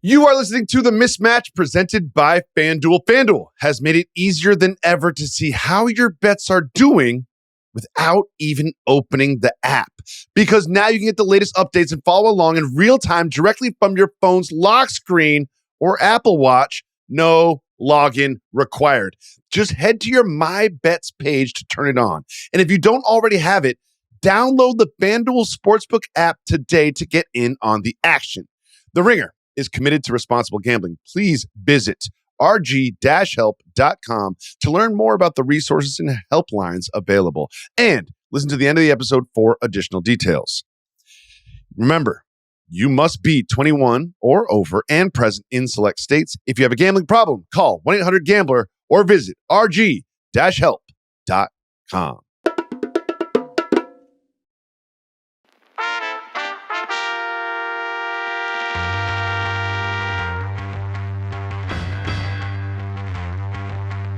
You are listening to The Mismatch presented by FanDuel. FanDuel has made it easier than ever to see how your bets are doing without even opening the app. Because now you can get the latest updates and follow along in real time directly from your phone's lock screen or Apple Watch. No login required. Just head to your My Bets page to turn it on. And if you don't already have it, download the FanDuel Sportsbook app today to get in on the action. The Ringer is committed to responsible gambling. Please visit rg-help.com to learn more about the resources and helplines available. And listen to the end of the episode for additional details. Remember, you must be 21 or over and present in select states. If you have a gambling problem, call 1-800-GAMBLER or visit rg-help.com.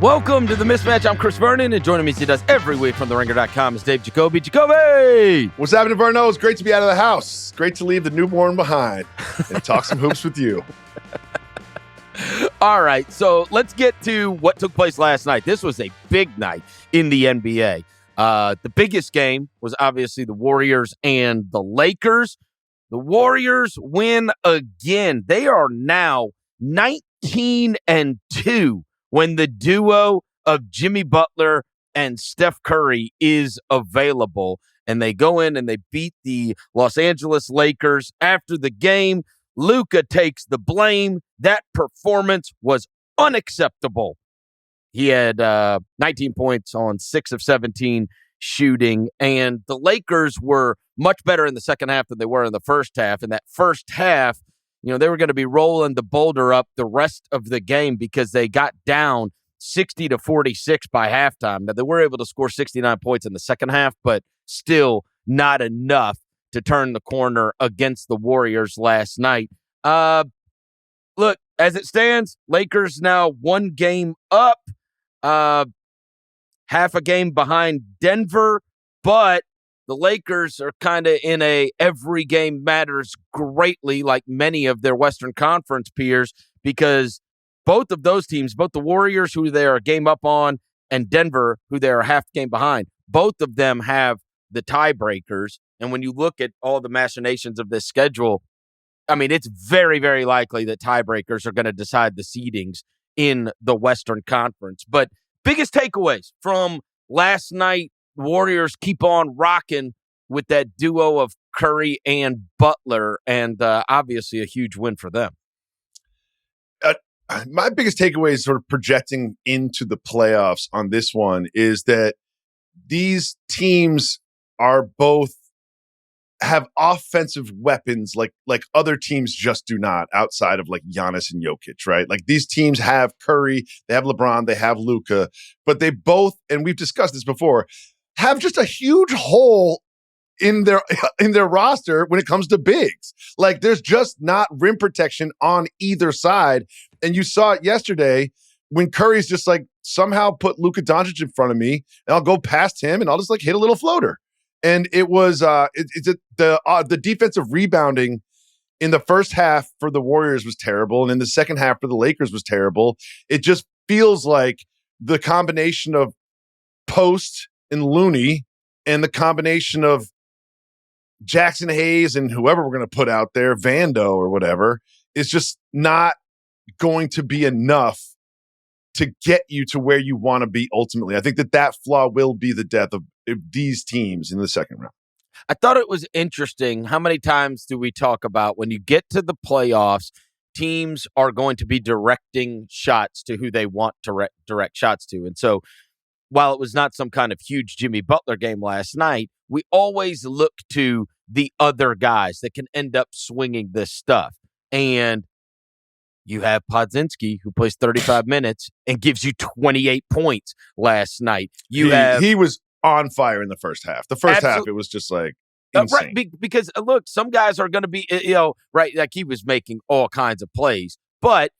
Welcome to The Mismatch. I'm Chris Vernon, and joining me as he does every week from TheRinger.com is Dave Jacoby. Jacoby! What's happening, Verno? It's great to be out of the house. Great to leave the newborn behind and talk some hoops with you. All right, so let's get to what took place last night. This was a big night in the NBA. The biggest game was obviously the Warriors and the Lakers. The Warriors win again. They are now 19-2. When the duo of Jimmy Butler and Steph Curry is available. And they go in and they beat the Los Angeles Lakers. After the game, Luka takes the blame. That performance was unacceptable. He had 19 points on 6 of 17 shooting. And the Lakers were much better in the second half than they were in the first half. In that first half, they were going to be rolling the boulder up the rest of the game because they got down 60-46 by halftime. Now, they were able to score 69 points in the second half, but still not enough to turn the corner against the Warriors last night. Look, as it stands, Lakers now 1 game up, half a game behind Denver, but the Lakers are kind of in a every game matters greatly like many of their Western Conference peers because both of those teams, both the Warriors, who they are a game up on, and Denver, who they are a half game behind, both of them have the tiebreakers. And when you look at all the machinations of this schedule, I mean, it's very, very likely that tiebreakers are going to decide the seedings in the Western Conference. But biggest takeaways from last night, Warriors keep on rocking with that duo of Curry and Butler, and obviously a huge win for them. My biggest takeaway is sort of projecting into the playoffs on this one is that these teams are both have offensive weapons like other teams just do not outside of like Giannis and Jokic, right? Like these teams have Curry, they have LeBron, they have Luka, but they both, and we've discussed this before, have just a huge hole in their roster when it comes to bigs. Like there's just not rim protection on either side. And you saw it yesterday when Curry's just like somehow put Luka Doncic in front of me and I'll go past him and I'll just like hit a little floater. And it was the defensive rebounding in the first half for the Warriors was terrible. And in the second half for the Lakers was terrible. It just feels like the combination of Post and Looney and the combination of Jackson Hayes and whoever we're going to put out there, Vando or whatever, is just not going to be enough to get you to where you want to be ultimately. I think that flaw will be the death of these teams in the second round. I thought it was interesting. How many times do we talk about when you get to the playoffs, teams are going to be directing shots to who they want to direct shots to? And so while it was not some kind of huge Jimmy Butler game last night, we always look to the other guys that can end up swinging this stuff. And you have Podziemski, who plays 35 minutes and gives you 28 points last night. He was on fire in the first half. The first half, it was just like insane. Right, because look, some guys are going to be, right, like he was making all kinds of plays. But,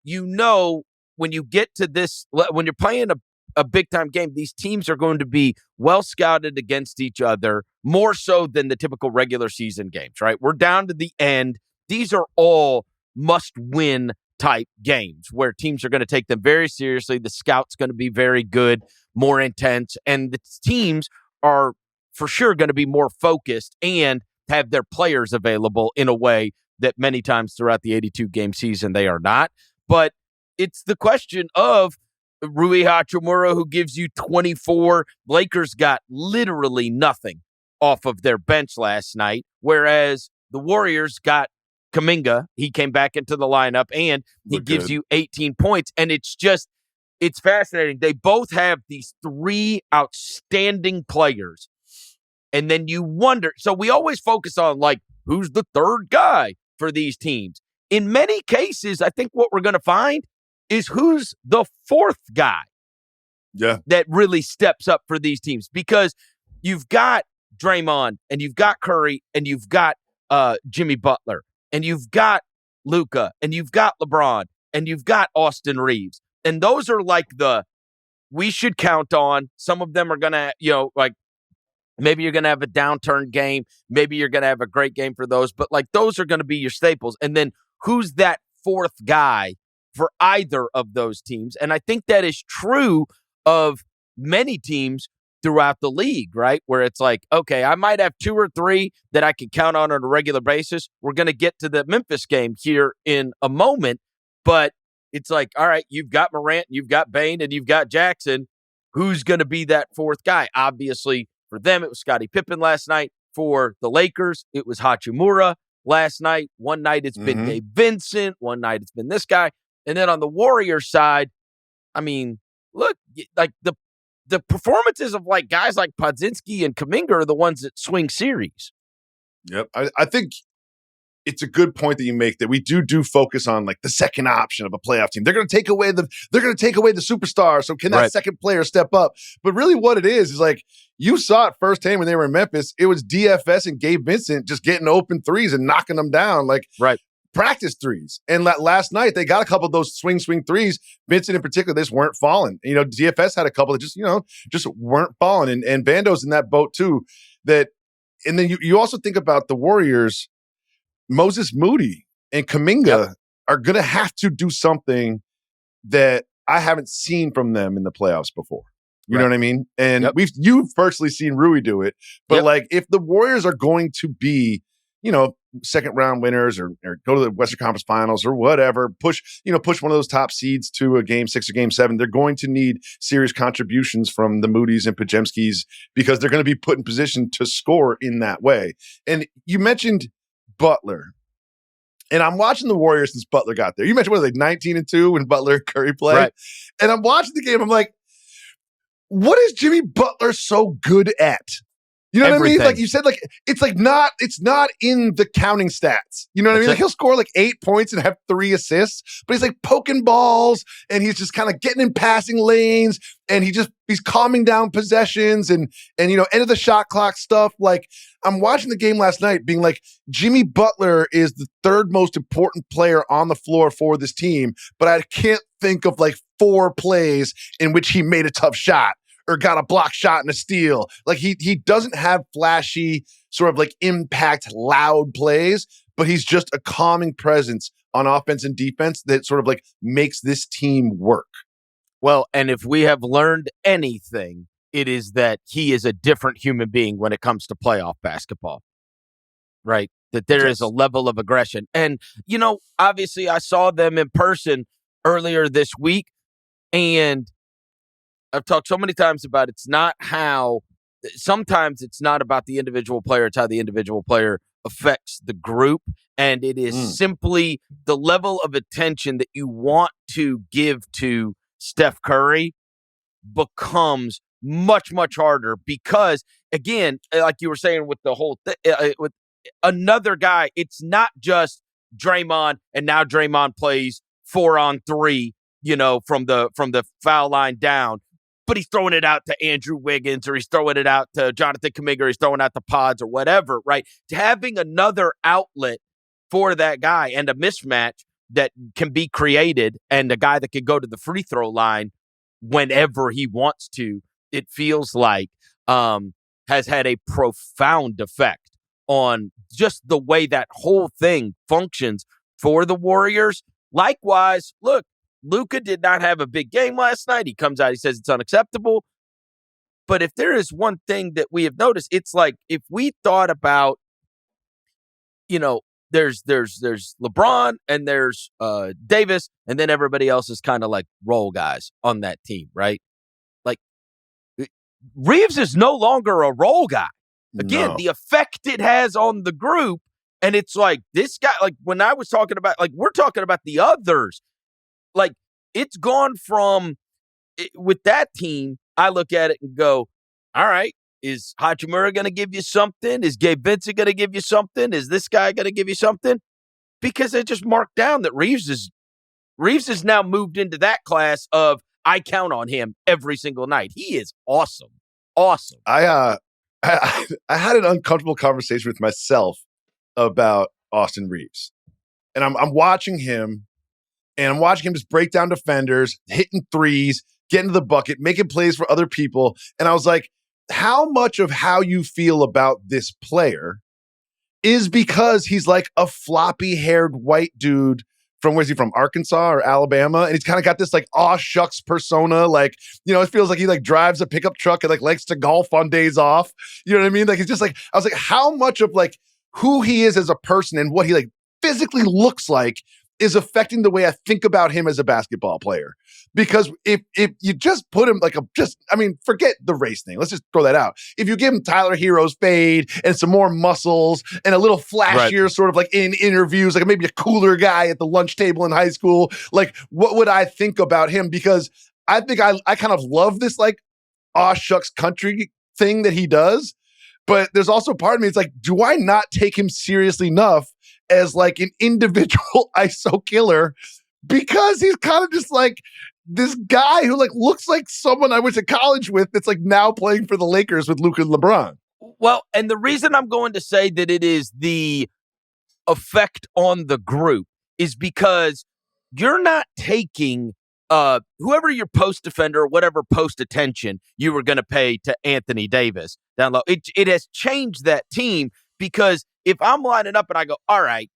when you get to this, when you're playing a big-time game, these teams are going to be well-scouted against each other, more so than the typical regular season games, right? We're down to the end. These are all must-win type games where teams are going to take them very seriously. The scout's going to be very good, more intense, and the teams are for sure going to be more focused and have their players available in a way that many times throughout the 82-game season they are not. But it's the question of Rui Hachimura, who gives you 24. Lakers got literally nothing off of their bench last night, whereas the Warriors got Kuminga. He came back into the lineup, and he gives you 18 points. And it's fascinating. They both have these three outstanding players. And then you wonder, so we always focus on, like, who's the third guy for these teams? In many cases, I think what we're going to find is who's the fourth guy that really steps up for these teams. Because you've got Draymond, and you've got Curry, and you've got Jimmy Butler, and you've got Luka, and you've got LeBron, and you've got Austin Reeves. And those are like we should count on. Some of them are going to, like, maybe you're going to have a downturn game. Maybe you're going to have a great game for those. But, like, those are going to be your staples. And then who's that fourth guy for either of those teams? And I think that is true of many teams throughout the league, right? Where it's like, okay, I might have two or three that I can count on a regular basis. We're going to get to the Memphis game here in a moment. But it's like, all right, you've got Morant, you've got Bane, and you've got Jackson. Who's going to be that fourth guy? Obviously, for them, it was Scottie Pippen last night. For the Lakers, it was Hachimura last night. One night it's been Gabe Vincent. One night it's been this guy. And then on the Warriors side, I mean, look, like the performances of, like, guys like Podziemski and Kuminga are the ones that swing series. Yep. I think it's a good point that you make, that we do focus on, like, the second option of a playoff team. They're going to take away the superstar. So can that second player step up? But really what it is like, you saw it firsthand when they were in Memphis. It was DFS and Gabe Vincent just getting open threes and knocking them down, like practice threes. And last night they got a couple of those swing threes. Vincent in particular, they just weren't falling. DFS had a couple that just weren't falling. And Vando's in that boat too. And then you also think about the Warriors. Moses Moody and Kuminga are going to have to do something that I haven't seen from them in the playoffs before. You know what I mean? And you've personally seen Rui do it. But like, if the Warriors are going to be, second round winners or go to the Western Conference Finals or whatever, push one of those top seeds to a game 6 or game 7, they're going to need serious contributions from the Moody's and Podziemskis, because they're going to be put in position to score in that way. And you mentioned Butler. And I'm watching the Warriors since Butler got there. You mentioned, what, like 19-2 when Butler and Curry played? Right. And I'm watching the game. I'm like, what is Jimmy Butler so good at? You know what I mean? Like you said, like it's not in the counting stats. You know what I mean? Like, he'll score like 8 points and have 3 assists, but he's like poking balls and he's just kind of getting in passing lanes, and he's calming down possessions and end of the shot clock stuff. Like, I'm watching the game last night being like, Jimmy Butler is the third most important player on the floor for this team, but I can't think of like 4 plays in which he made a tough shot or got a block shot and a steal. Like, he doesn't have flashy sort of like impact loud plays, but he's just a calming presence on offense and defense that sort of like makes this team work. Well, and if we have learned anything, it is that he is a different human being when it comes to playoff basketball, right? That there is a level of aggression. And, obviously I saw them in person earlier this week, and I've talked so many times about sometimes it's not about the individual player, it's how the individual player affects the group. And it is simply the level of attention that you want to give to Steph Curry becomes much, much harder because, again, like you were saying with the whole with another guy, it's not just Draymond, and now Draymond plays 4-on-3, from the foul line down. But he's throwing it out to Andrew Wiggins, or he's throwing it out to Jonathan Kuminga, or he's throwing out to Pods or whatever, right? To having another outlet for that guy and a mismatch that can be created, and a guy that can go to the free throw line whenever he wants to, it feels like has had a profound effect on just the way that whole thing functions for the Warriors. Likewise, look, Luka did not have a big game last night. He comes out, he says it's unacceptable. But if there is one thing that we have noticed, it's like if we thought about, there's LeBron and there's Davis, and then everybody else is kind of like role guys on that team, right? Like Reeves is no longer a role guy. Again, the effect it has on the group, and it's like this guy, like when I was talking about, like we're talking about the others, like it's gone from with that team, I look at it and go, all right, is Hachimura going to give you something? Is Gabe Vincent going to give you something? Is this guy going to give you something? Because they just marked down that Reeves is now moved into that class of I count on him every single night. He is awesome. Awesome. I had an uncomfortable conversation with myself about Austin Reeves. And I'm watching him, and I'm watching him just break down defenders, hitting threes, getting to the bucket, making plays for other people. And I was like, how much of how you feel about this player is because he's like a floppy-haired white dude from, where's he from, Arkansas or Alabama? And he's kind of got this like aw shucks persona. Like, it feels like he like drives a pickup truck and like likes to golf on days off. You know what I mean? Like, it's just like, I was like, how much of like who he is as a person and what he like physically looks like is affecting the way I think about him as a basketball player. Because if you just put him like forget the race thing. Let's just throw that out. If you give him Tyler Hero's fade and some more muscles and a little flashier sort of like in interviews, like maybe a cooler guy at the lunch table in high school, like what would I think about him? Because I think I kind of love this like aw shucks country thing that he does. But there's also part of me, it's like, do I not take him seriously enough as like an individual ISO killer? Because he's kind of just like this guy who like looks like someone I went to college with that's like now playing for the Lakers with Luka and LeBron. Well, and the reason I'm going to say that it is the effect on the group is because you're not taking whoever your post defender or whatever post attention you were going to pay to Anthony Davis down low. It has changed that team, because if I'm lining up and I go, all right,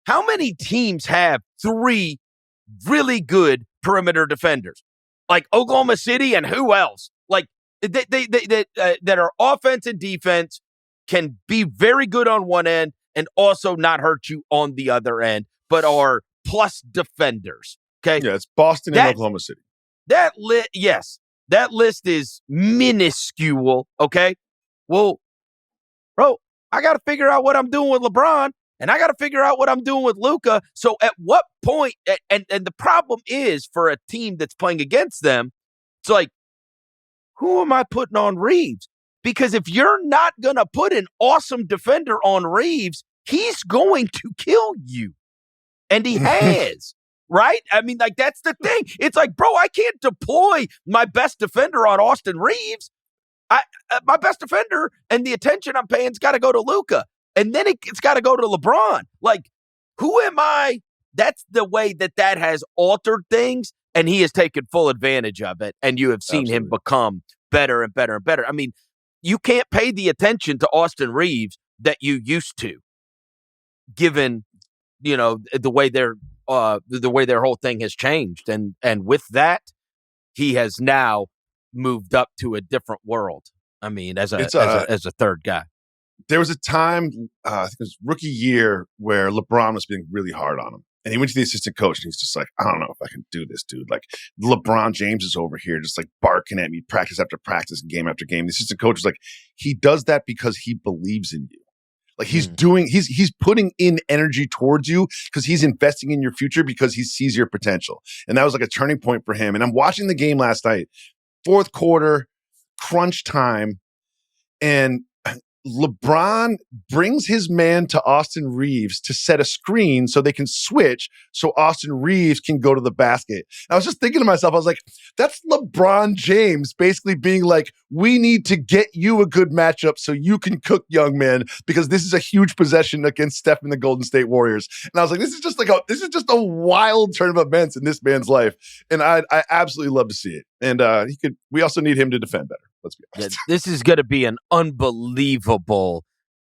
how many teams have three really good perimeter defenders? Like Oklahoma City and who else? Like that are offense and defense, can be very good on one end and also not hurt you on the other end, but are plus defenders. Okay. Yeah, it's Boston and Oklahoma City. That list is minuscule. Okay. Well, bro, I got to figure out what I'm doing with LeBron, and I got to figure out what I'm doing with Luka. So at what point, and the problem is for a team that's playing against them, it's like, who am I putting on Reeves? Because if you're not going to put an awesome defender on Reeves, he's going to kill you. And he has. Right? I mean, like, that's the thing. It's like, bro, I can't deploy my best defender on Austin Reeves. My best defender and the attention I'm paying's got to go to Luka. And then it's got to go to LeBron. Like, who am I? That's the way that has altered things, and he has taken full advantage of it. And you have seen him become better and better and better. I mean, you can't pay the attention to Austin Reeves that you used to, given, the way their whole thing has changed. And with that, he has now moved up to a different world. I mean, as a third guy. There was a time, I think it was rookie year, where LeBron was being really hard on him. And he went to the assistant coach, and he's just like, I don't know if I can do this, dude. Like, LeBron James is over here just like barking at me practice after practice, game after game. The assistant coach was like, he does that because he believes in you. Like, he's putting in energy towards you because he's investing in your future because he sees your potential. And that was like a turning point for him. And I'm watching the game last night, fourth quarter, crunch time, and LeBron brings his man to Austin Reeves to set a screen so they can switch so Austin Reeves can go to the basket. And I was just thinking to myself, I was like, that's LeBron James basically being like, we need to get you a good matchup so you can cook, young man, because this is a huge possession against Steph and the Golden State Warriors. And I was like, this is just a wild turn of events in this man's life. And I absolutely love to see it. And we also need him to defend better. Let's be honest. This is going to be an unbelievable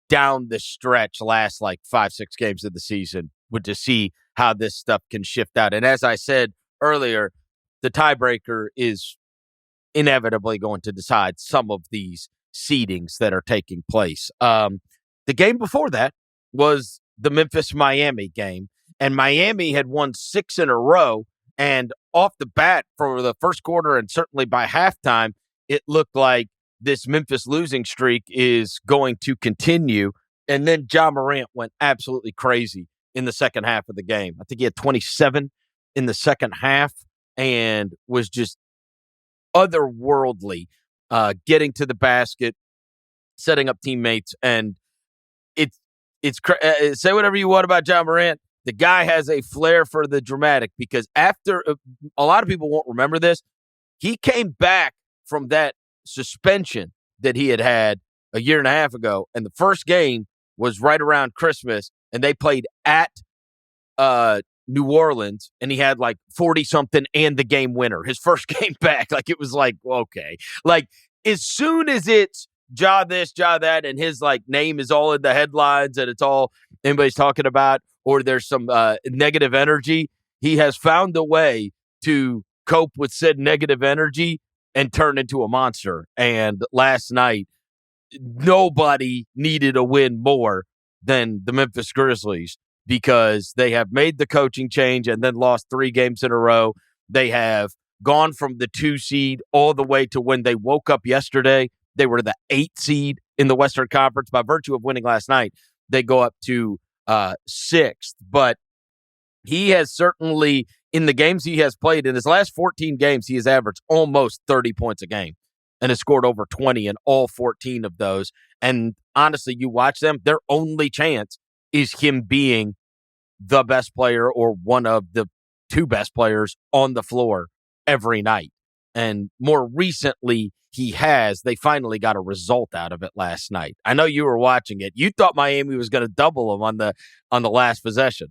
down the stretch, last like 5-6 games of the season would to see how this stuff can shift out. And as I said earlier, the tiebreaker is inevitably going to decide some of these seedings that are taking place. The game before that was the Memphis-Miami game, and Miami had won 6 in a row, and off the bat for the first quarter and certainly by halftime, it looked like this Memphis losing streak is going to continue. And then Ja Morant went absolutely crazy in the second half of the game. I think he had 27 in the second half and was just otherworldly, getting to the basket, setting up teammates, and say whatever you want about Ja Morant. The guy has a flair for the dramatic because after a lot of people won't remember this, he came back from that suspension that he had a year and a half ago, and the first game was right around Christmas, and they played at New Orleans, and he had like 40-something and the game winner. His first game back, like it was like, okay. Like as soon as it's Ja this, Ja that, and his like name is all in the headlines and it's all anybody's talking about, or there's some negative energy, he has found a way to cope with said negative energy and turn into a monster. And last night, nobody needed a win more than the Memphis Grizzlies because they have made the coaching change and then lost 3 games in a row. They have gone from the 2 seed all the way to when they woke up yesterday. They were the 8 seed in the Western Conference. By virtue of winning last night, they go up to 6th. But he has certainly, in the games he has played, in his last 14 games, he has averaged almost 30 points a game and has scored over 20 in all 14 of those. And honestly, you watch them, their only chance is him being the best player or one of the 2 best players on the floor every night. And more recently, they finally got a result out of it last night. I know you were watching it. You thought Miami was going to double them on the last possession.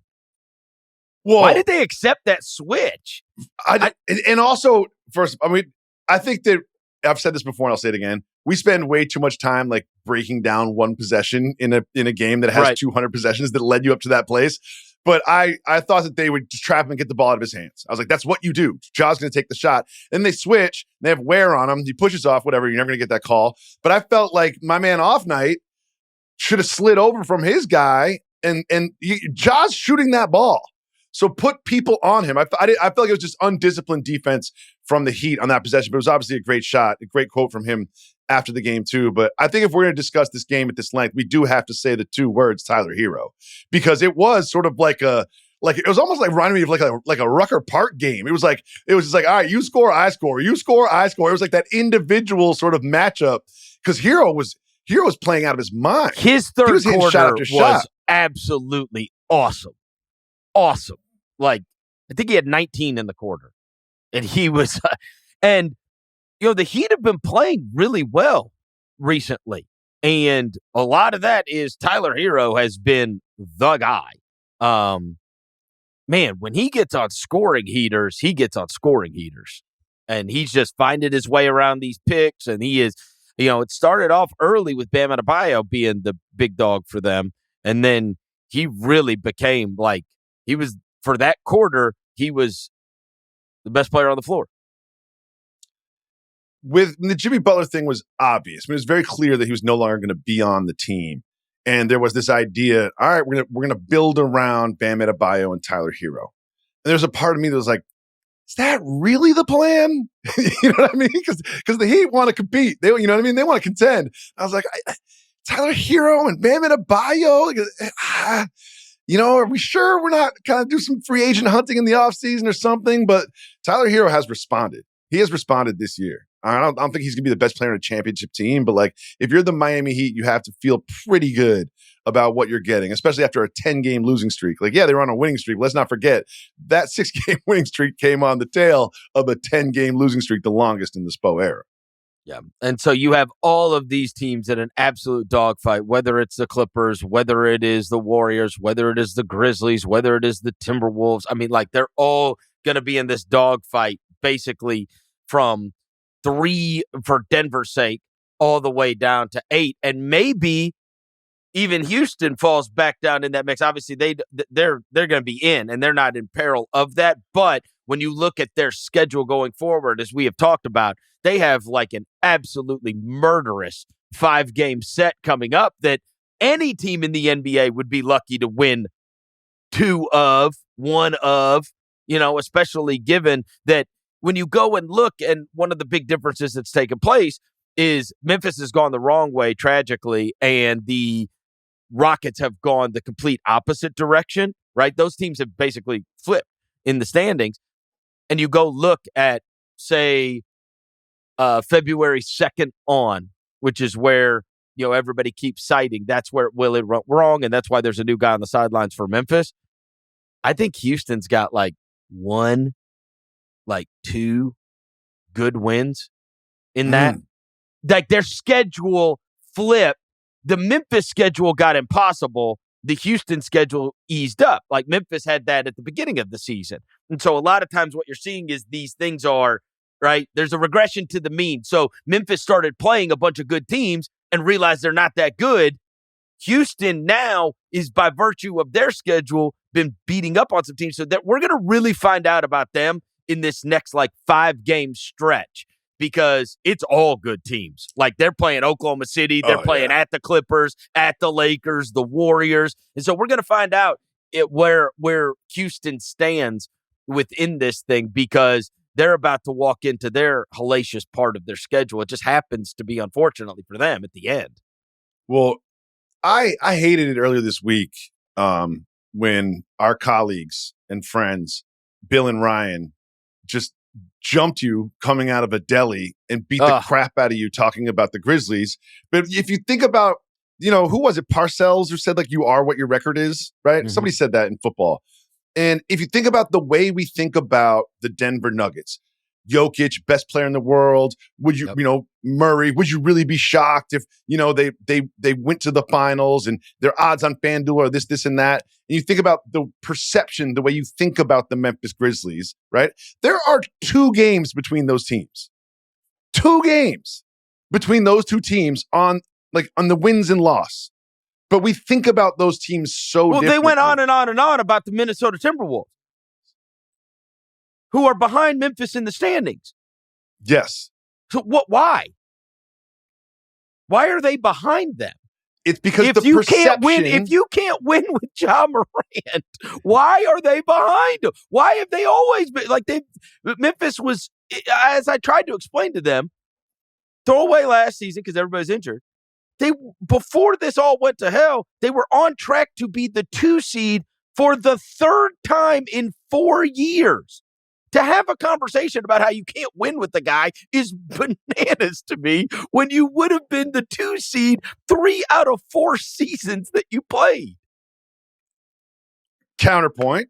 Whoa. Why did they accept that switch? And also, first, I mean, I think that I've said this before and I'll say it again. We spend way too much time like breaking down one possession in a game that has 200 possessions that led you up to that place. But I thought that they would just trap him and get the ball out of his hands. I was like, that's what you do. Ja's going to take the shot. Then they switch. They have wear on him. He pushes off, whatever. You're never going to get that call. But I felt like my man off night should have slid over from his guy. And Ja's shooting that ball. So put people on him. I felt like it was just undisciplined defense from the Heat on that possession. But it was obviously a great shot, a great quote from him after the game too. But I think if we're going to discuss this game at this length, we do have to say the 2 words Tyler Hero, because it was sort of like it was almost like reminding me of like a Rucker Park game. It was just like, all right, you score, I score, you score, I score. It was like that individual sort of matchup because Hero was playing out of his mind. His third quarter was absolutely awesome. Awesome. Like, I think he had 19 in the quarter. And he was, and, the Heat have been playing really well recently. And a lot of that is Tyler Hero has been the guy. Man, when he gets on scoring heaters, he gets on scoring heaters. And he's just finding his way around these picks. And he is, it started off early with Bam Adebayo being the big dog for them. And then he really became like, he was, for that quarter, he was the best player on the floor. With the Jimmy Butler thing was obvious. I mean, it was very clear that he was no longer going to be on the team. And there was this idea, all right, we're gonna build around Bam Adebayo and Tyler Hero. And there's a part of me that was like, is that really the plan? You know what I mean? Because the Heat want to compete. They, you know what I mean? They want to contend. I was like, Tyler Hero and Bam Adebayo? Are we sure we're not kind of do some free agent hunting in the offseason or something? But Tyler Hero has responded. He has responded this year. I don't think he's going to be the best player on a championship team, but like if you're the Miami Heat, you have to feel pretty good about what you're getting, especially after a 10-game losing streak. Like, yeah, they were on a winning streak. Let's not forget that 6-game winning streak came on the tail of a 10-game losing streak, the longest in the Spo era. Yeah. And so you have all of these teams in an absolute dogfight, whether it's the Clippers, whether it is the Warriors, whether it is the Grizzlies, whether it is the Timberwolves. I mean, like they're all going to be in this dogfight basically from 3 for Denver's sake all the way down to 8. And maybe even Houston falls back down in that mix. Obviously, they're going to be in, and they're not in peril of that. But when you look at their schedule going forward, as we have talked about, they have like an absolutely murderous 5-game set coming up that any team in the NBA would be lucky to win one of, especially given that when you go and look, and one of the big differences that's taken place is Memphis has gone the wrong way, tragically, and the Rockets have gone the complete opposite direction, right? Those teams have basically flipped in the standings. And you go look at, say, February 2nd on, which is where, everybody keeps citing that's where it went wrong, and that's why there's a new guy on the sidelines for Memphis. I think Houston's got two good wins in that. Like their schedule flipped. The Memphis schedule got impossible. The Houston schedule eased up. Like Memphis had that at the beginning of the season. And so a lot of times what you're seeing is these things are, right? There's a regression to the mean. So Memphis started playing a bunch of good teams and realized they're not that good. Houston now is, by virtue of their schedule, been beating up on some teams. So that we're going to really find out about them in this next 5-game stretch, because it's all good teams. Like they're playing Oklahoma City. They're playing at the Clippers, at the Lakers, the Warriors. And so we're going to find out where Houston stands within this thing, because they're about to walk into their hellacious part of their schedule. It just happens to be, unfortunately for them, at the end. Well, I hated it earlier this week when our colleagues and friends, Bill and Ryan, just jumped you coming out of a deli and beat the crap out of you talking about the Grizzlies. But if you think about, who was it? Parcells, who said you are what your record is, right? Mm-hmm. Somebody said that in football. And if you think about the way we think about the Denver Nuggets, Jokic, best player in the world, would you, Murray, would you really be shocked if, they went to the finals and their odds on FanDuel are this, and that? And you think about the perception, the way you think about the Memphis Grizzlies, right? There are 2 games between those teams. 2 games between those 2 teams on the wins and loss. But we think about those teams so differently. They went on and on and on about the Minnesota Timberwolves, who are behind Memphis in the standings. Yes. So why? Why are they behind them? It's because if the you perception... if you can't win with Ja Morant, why are they behind them? Why have they always been Memphis was, as I tried to explain to them, throw away last season because everybody's injured. Before this all went to hell, they were on track to be the 2 seed for the 3rd time in 4 years. To have a conversation about how you can't win with the guy is bananas to me, when you would have been the 2 seed 3 out of 4 seasons that you played. Counterpoint.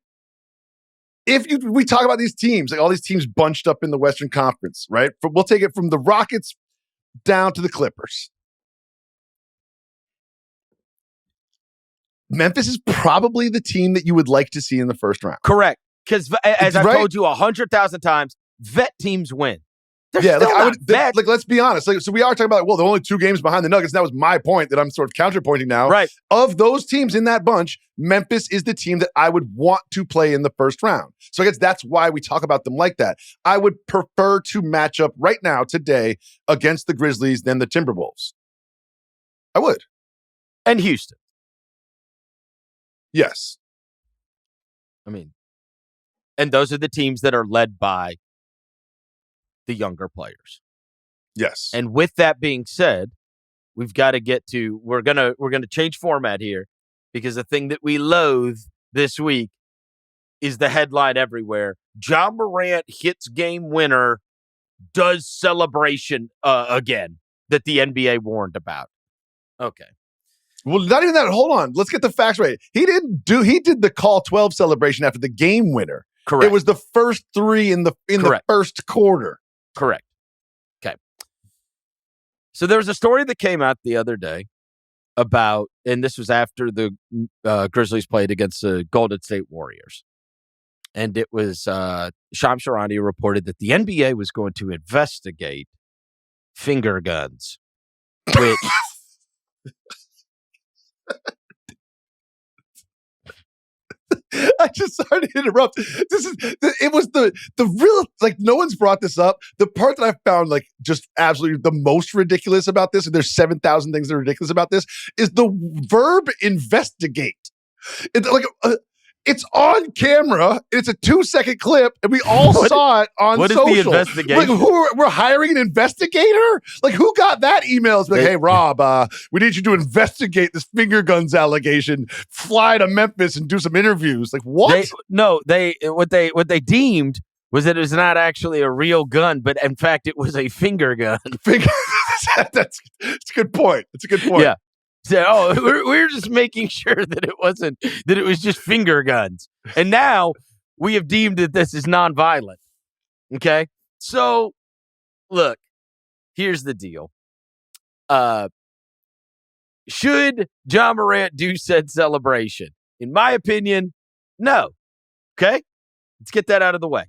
We talk about these teams, all these teams bunched up in the Western Conference, right? We'll take it from the Rockets down to the Clippers. Memphis is probably the team that you would like to see in the first round. Correct. Because as I've told you 100,000 times, vet teams win. Let's be honest. So we are talking about, they're only 2 games behind the Nuggets. And that was my point that I'm sort of counterpointing now. Right. Of those teams in that bunch, Memphis is the team that I would want to play in the first round. So I guess that's why we talk about them like that. I would prefer to match up right now, today, against the Grizzlies than the Timberwolves. I would. And Houston. Yes. And those are the teams that are led by the younger players. Yes. And with that being said, we've got to get to, we're gonna change format here, because the thing that we loathe this week is the headline everywhere. Ja Morant hits game winner, does celebration again, that the NBA warned about. Okay. Well, not even that. Hold on. Let's get the facts right. He did the call 12 celebration after the game winner. Correct. It was the first 3 in the first quarter. Correct. Okay. So there was a story that came out the other day about, and this was after the Grizzlies played against the Golden State Warriors. And it was Shams Charania reported that the NBA was going to investigate finger guns, which I just sorry to interrupt. It was the real, like, no one's brought this up. The part that I found like just absolutely the most ridiculous about this, and there's 7,000 things that are ridiculous about this, is the verb investigate. It's like it's on camera. It's a 2-second clip, and we all saw it on social. What is the investigation? Like, we're hiring an investigator? Like, who got that email? It's like, hey, Rob, we need you to investigate this finger guns allegation. Fly to Memphis and do some interviews. Like, what? What they deemed was that it was not actually a real gun, but in fact, it was a finger gun. That's a good point. That's a good point. Yeah. So, we're just making sure that it was just finger guns. And now we have deemed that this is nonviolent. Okay? So, look, here's the deal. Should Ja Morant do said celebration? In my opinion, no. Okay? Let's get that out of the way.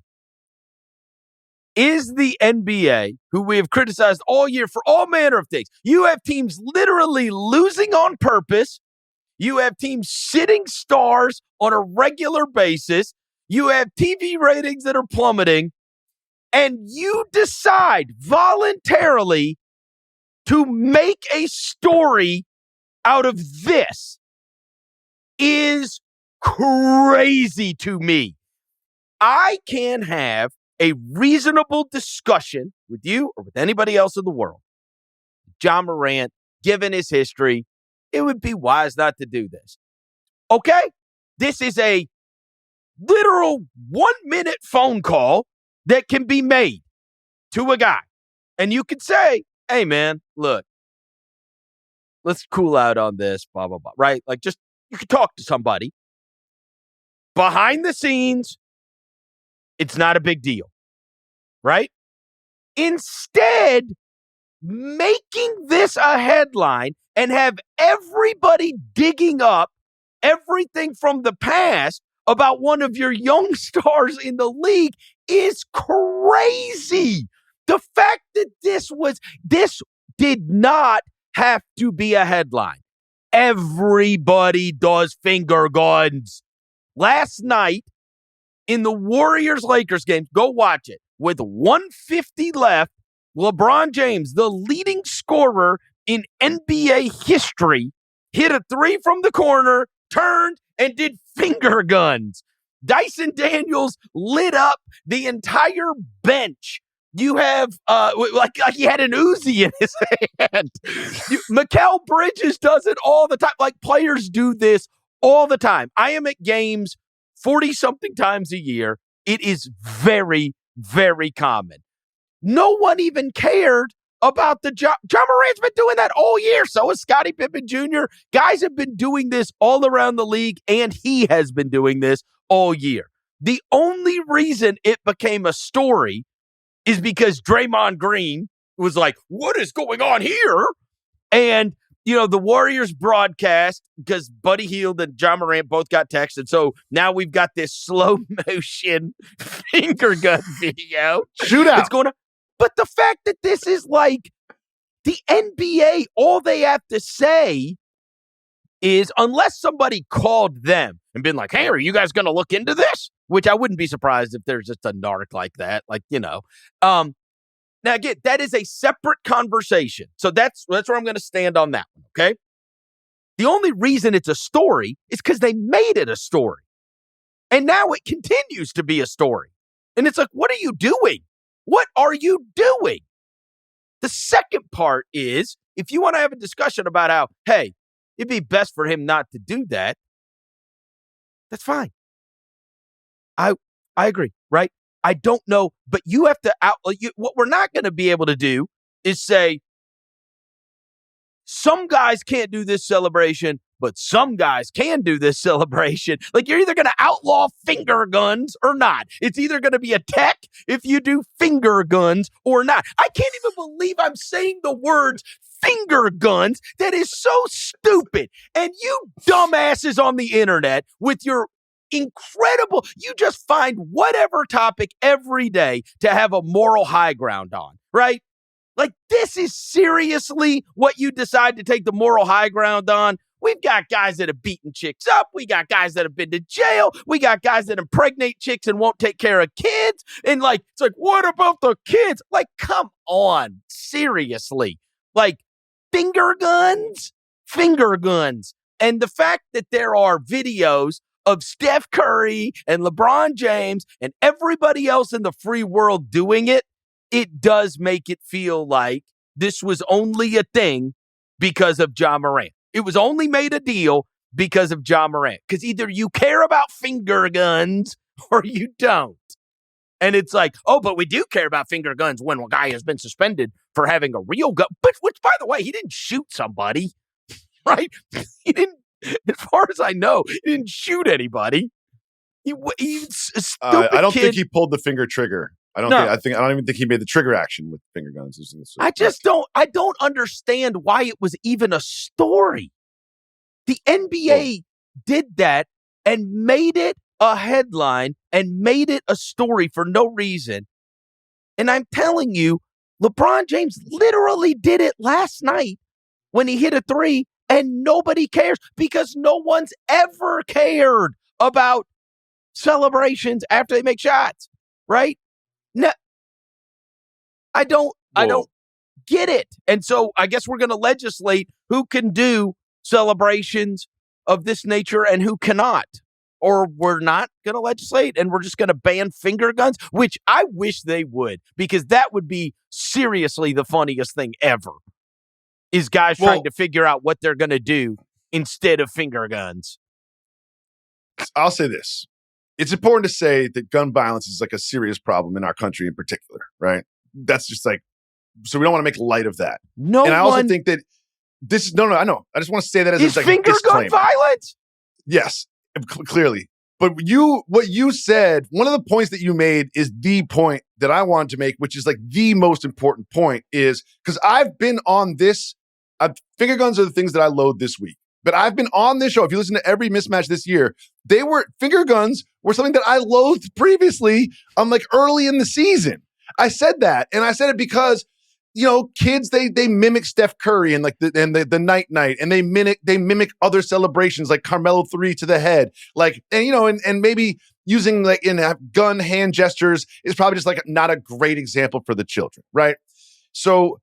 Is the NBA, who we have criticized all year for all manner of things, you have teams literally losing on purpose. You have teams sitting stars on a regular basis. You have TV ratings that are plummeting. And you decide voluntarily to make a story out of this is crazy to me. I can have a reasonable discussion with you or with anybody else in the world. Ja Morant, given his history, it would be wise not to do this. Okay? This is a literal 1-minute phone call that can be made to a guy. And you could say, hey, man, look, let's cool out on this, blah, blah, blah, right? Like, just, you could talk to somebody. Behind the scenes, it's not a big deal, right? Instead, making this a headline and have everybody digging up everything from the past about one of your young stars in the league is crazy. The fact that this did not have to be a headline. Everybody does finger guns. Last night in the Warriors-Lakers game, go watch it. With 150 left, LeBron James, the leading scorer in NBA history, hit a 3 from the corner, turned, and did finger guns. Dyson Daniels lit up the entire bench. You have, like he had an Uzi in his hand. Mikal Bridges does it all the time. Like, players do this all the time. I am at games 40-something times a year. It is very, very common. No one even cared about the Ja Morant's been doing that all year. So is Scottie Pippen Jr. Guys have been doing this all around the league, and he has been doing this all year. The only reason it became a story is because Draymond Green was like, what is going on here? And, you know, the Warriors broadcast, because Buddy Hield and Ja Morant both got texted. So now we've got this slow motion finger gun video. Shootout. It's going to, but the fact that this is like the NBA, all they have to say is, unless somebody called them and been like, hey, are you guys going to look into this? Which I wouldn't be surprised if there's just a narc like that. Like, you know. Now, again, that is a separate conversation. So that's where I'm going to stand on that one, okay? The only reason it's a story is because they made it a story. And now it continues to be a story. And it's like, what are you doing? What are you doing? The second part is, if you want to have a discussion about how, hey, it'd be best for him not to do that, that's fine. I agree, right? I don't know, but you have to what we're not going to be able to do is say some guys can't do this celebration, but some guys can do this celebration. Like, you're either going to outlaw finger guns or not. It's either going to be a tech if you do finger guns or not. I can't even believe I'm saying the words finger guns. That is so stupid. And you dumbasses on the internet with your incredible, you just find whatever topic every day to have a moral high ground on, right? Like, this is seriously what you decide to take the moral high ground on We've got guys that have beaten chicks up. We got guys that have been to jail. We got guys that impregnate chicks and won't take care of kids. And like, it's like, what about the kids? Like, come on, seriously. Like, finger guns. And the fact that there are videos of Steph Curry and LeBron James and everybody else in the free world doing it, it does make it feel like this was only a thing because of Ja Morant. It was only made a deal because of Ja Morant. Because either you care about finger guns or you don't. And it's like, oh, but we do care about finger guns when a guy has been suspended for having a real gun. But which, by the way, he didn't shoot somebody, right? He didn't, as far as I know, he didn't shoot anybody. He's a stupid I don't kid. think he pulled the finger trigger. I don't even think he made the trigger action with finger guns. I don't understand why it was even a story. The NBA did that and made it a headline and made it a story for no reason. And I'm telling you, LeBron James literally did it last night when he hit a three, and nobody cares because no one's ever cared about celebrations after they make shots, right? No, I don't get it. And so I guess we're going to legislate who can do celebrations of this nature and who cannot. Or we're not going to legislate and we're just going to ban finger guns, which I wish they would, because that would be seriously the funniest thing ever, is guys trying to figure out what they're going to do instead of finger guns. I'll say this. It's important to say that gun violence is like a serious problem in our country in particular, right? That's just like, so we don't want to make light of that. I also think that this is, I know. I just want to say that as is like finger gun violence? Yes, clearly. But what you said, one of the points that you made is the point that I wanted to make, which is like the most important point, is because I've been on this, finger guns are the things that I load this week. But I've been on this show. If you listen to every Mismatch this year, finger guns were something that I loathed previously, like early in the season. I said that, and I said it because, kids they mimic Steph Curry and like the night, and they mimic other celebrations like Carmelo 3 to the head, like, and maybe using like in gun hand gestures is probably just like not a great example for the children, right? So,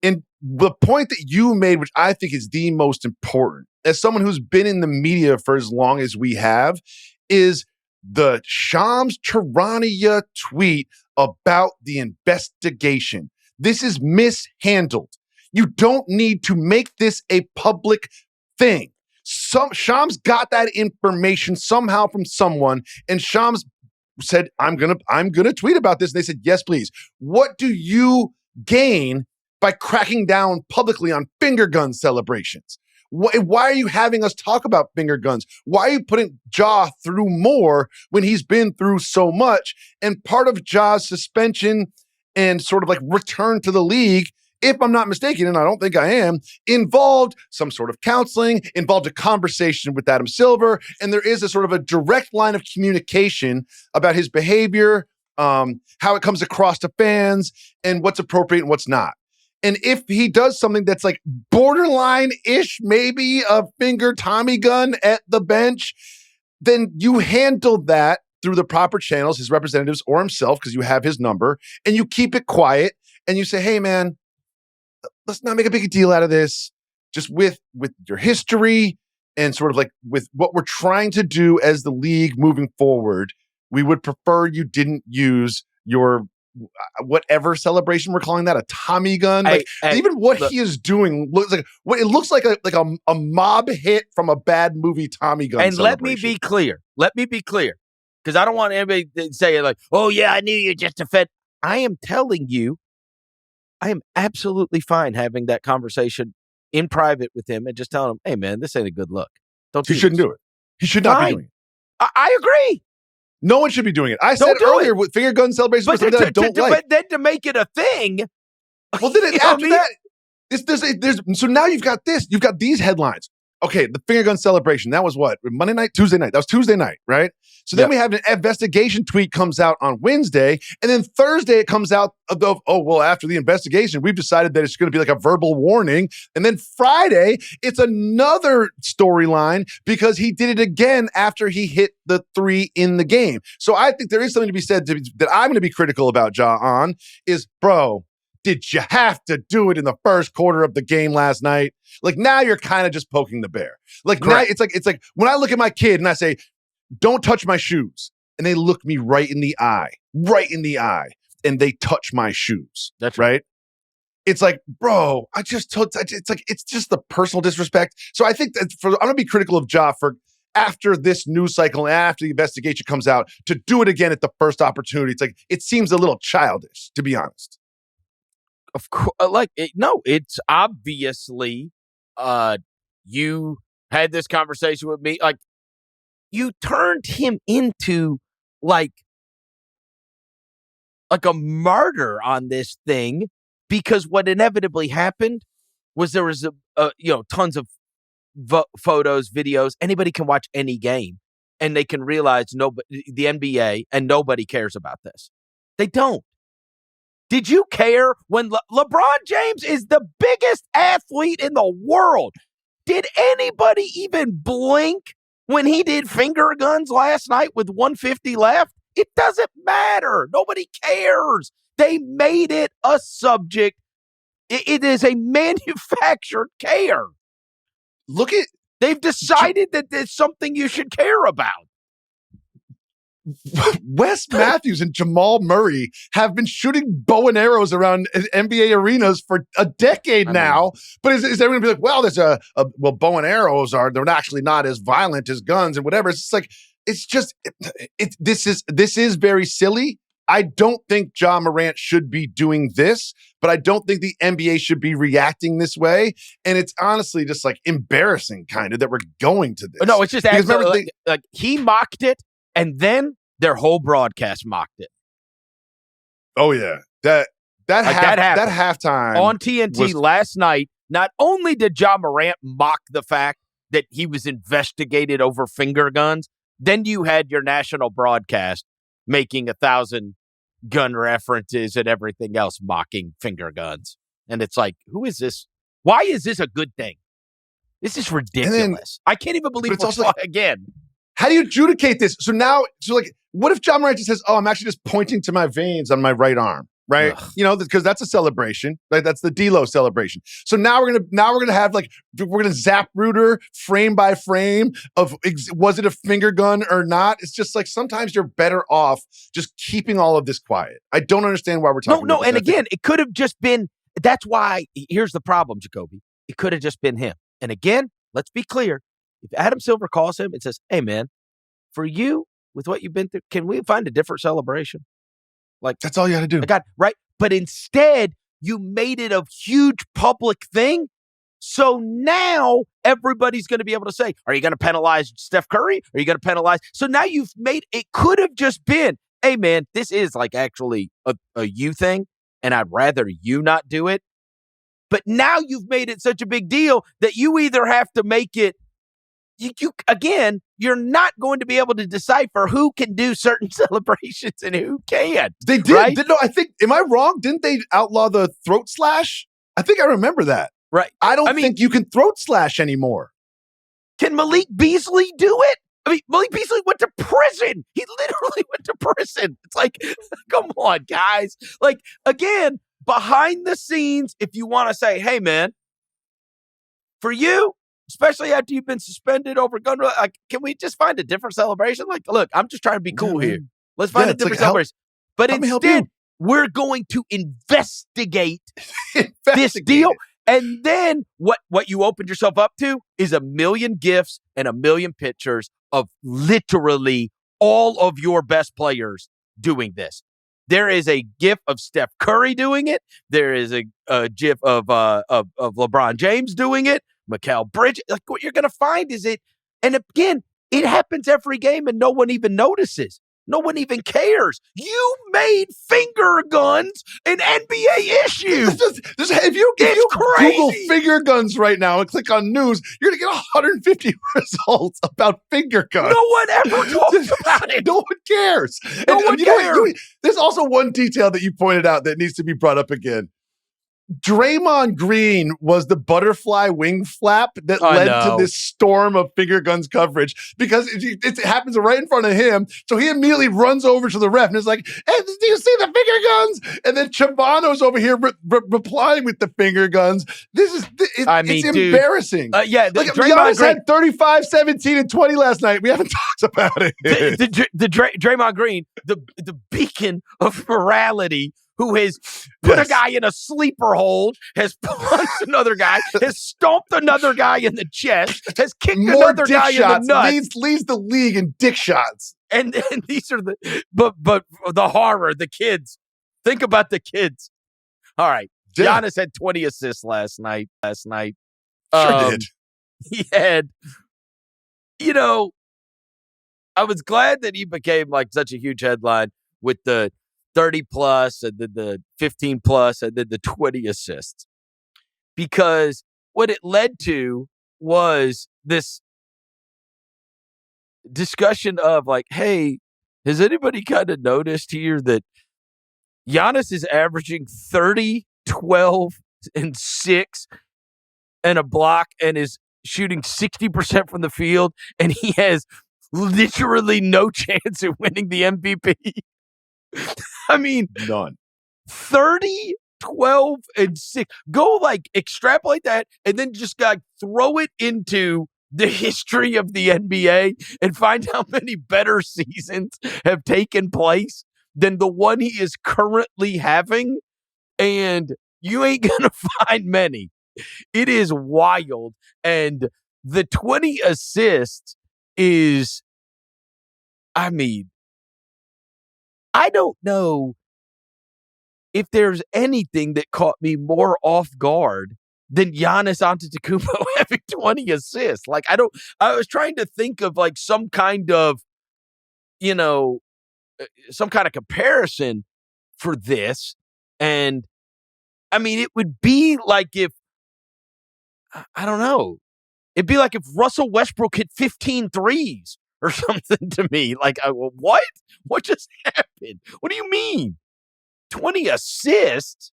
in the point that you made, which I think is the most important, as someone who's been in the media for as long as we have, is the Shams Charania tweet about the investigation. This is mishandled. You don't need to make this a public thing. Shams got that information somehow from someone, and Shams said, I'm gonna tweet about this. And they said, yes, please. What do you gain by cracking down publicly on finger gun celebrations? Why are you having us talk about finger guns? Why are you putting Ja through more when he's been through so much? And part of Ja's suspension and sort of like return to the league, if I'm not mistaken, and I don't think I am, involved some sort of counseling, involved a conversation with Adam Silver, and there is a sort of a direct line of communication about his behavior, how it comes across to fans, and what's appropriate and what's not. And if he does something that's like borderline-ish, maybe a finger Tommy gun at the bench, then you handle that through the proper channels, his representatives or himself, because you have his number, and you keep it quiet, and you say, hey, man, let's not make a big deal out of this. Just with your history and sort of like with what we're trying to do as the league moving forward, we would prefer you didn't use your whatever celebration we're calling that, a Tommy gun. Even what he is doing looks like what it looks like a mob hit from a bad movie Tommy gun. And let me be clear, because I don't want anybody to say like, oh yeah, I knew you just defend. I am telling you, I am absolutely fine having that conversation in private with him and just telling him, hey man, this ain't a good look. He shouldn't do it. He should not be doing it. I agree. No one should be doing it. I said earlier with finger gun celebrations, but something that I don't like. But then to make it a thing. Well, then after that, so now you've got this. You've got these headlines. okay, the finger gun celebration, that was what? Monday night? Tuesday night. That was Tuesday night, right? So then we have an investigation tweet comes out on Wednesday, and then Thursday it comes out of, after the investigation, we've decided that it's going to be like a verbal warning. And then Friday, it's another storyline because he did it again after he hit the 3 in the game. So I think there is something to be said that I'm going to be critical about Ja on is, bro, did you have to do it in the first quarter of the game last night? Like now you're kind of just poking the bear. Like now it's like when I look at my kid and I say, don't touch my shoes. And they look me right in the eye, and they touch my shoes. That's right. It's like, bro, it's just the personal disrespect. So I think that I'm going to be critical of Ja for after this news cycle and after the investigation comes out to do it again at the first opportunity. It's like, it seems a little childish, to be honest. Of course, it's obviously, you had this conversation with me. Like, you turned him into like a martyr on this thing because what inevitably happened was there was tons of photos, videos. Anybody can watch any game and they can realize the NBA and nobody cares about this. They don't. Did you care when LeBron James is the biggest athlete in the world? Did anybody even blink when he did finger guns last night with 150 left? It doesn't matter. Nobody cares. They made it a subject. It is a manufactured care. They've decided that there's something you should care about. Wes Matthews and Jamal Murray have been shooting bow and arrows around NBA arenas for a decade now. But is everyone be like, well, there's bow and arrows they're actually not as violent as guns and whatever. It's like, this is very silly. I don't think Ja Morant should be doing this, but I don't think the NBA should be reacting this way. And it's honestly just like embarrassing kind of that we're going to this. No, it's just actually, like he mocked it and then their whole broadcast mocked it. Oh yeah. That halftime on TNT last night, not only did Ja Morant mock the fact that he was investigated over finger guns, then you had your national broadcast making 1,000 gun references and everything else mocking finger guns. And it's like, who is this? Why is this a good thing? This is ridiculous. I can't even believe it's again. How do you adjudicate this? So what if Ja Morant just says, I'm actually just pointing to my veins on my right arm, right? Ugh. Because that's a celebration. Like that's the D-Lo celebration. So now we're gonna have we're gonna zap Reuter frame by frame of was it a finger gun or not? It's just like sometimes you're better off just keeping all of this quiet. I don't understand why we're talking about this. And again, it could have just been. That's why. Here's the problem, Jacoby. It could have just been him. And again, let's be clear. If Adam Silver calls him and says, "Hey, man, for you with what you've been through, can we find a different celebration?" Like that's all you got to do. Right. But instead, you made it a huge public thing. So now everybody's going to be able to say, are you going to penalize Steph Curry? Are you going to penalize? So now you've made it could have just been, hey, man, this is like actually a you thing. And I'd rather you not do it. But now you've made it such a big deal that you either have to make it. You're not going to be able to decipher who can do certain celebrations and who can't. They did. Right? I think, am I wrong? Didn't they outlaw the throat slash? I think I remember that. Right. I don't think you can throat slash anymore. Can Malik Beasley do it? Malik Beasley went to prison. He literally went to prison. It's like, come on, guys. Like, again, behind the scenes, if you want to say, hey, man, for you, especially after you've been suspended over gun, like, can we just find a different celebration? Like, look, I'm just trying to be cool here. Let's find a different celebration. But instead, we're going to investigate this deal. And then what you opened yourself up to is 1 million gifts and 1 million pictures of literally all of your best players doing this. There is a GIF of Steph Curry doing it. There is a GIF of LeBron James doing it. Mikal Bridges. Like what you're going to find is it. And again, it happens every game and no one even notices. No one even cares. You made finger guns an NBA issue. If you Google finger guns right now and click on news, you're going to get 150 results about finger guns. No one ever talks about it. No one cares. No one cares. There's also one detail that you pointed out that needs to be brought up again. Draymond Green was the butterfly wing flap that led to this storm of finger guns coverage because it happens right in front of him. So he immediately runs over to the ref and is like, "Hey, do you see the finger guns?" And then Chabano's over here replying with the finger guns. It's embarrassing. Giannis had 35, 17, and 20 last night. We haven't talked about it. The Draymond Green, the beacon of morality, who has put a guy in a sleeper hold, has punched another guy, has stomped another guy in the chest, has kicked another guy in the nuts. Leads the league in dick shots. And these are but the horror, the kids. Think about the kids. All right. Yeah. Giannis had 20 assists last night. Sure did. He had, I was glad that he became like such a huge headline with the 30 plus and then the 15 plus and then the 20 assists. Because what it led to was this discussion of like, hey, has anybody kind of noticed here that Giannis is averaging 30, 12, and 6 and a block and is shooting 60% from the field, and he has literally no chance of winning the MVP? I mean, none. 30, 12, and 6. Go extrapolate that and then just throw it into the history of the NBA and find how many better seasons have taken place than the one he is currently having. And you ain't going to find many. It is wild. And the 20 assists is, I don't know if there's anything that caught me more off guard than Giannis Antetokounmpo having 20 assists. I was trying to think of some kind of, some kind of comparison for this. And it would be like if, I don't know, it'd be like if Russell Westbrook hit 15 threes or something to me. What? What just happened? What do you mean? 20 assists?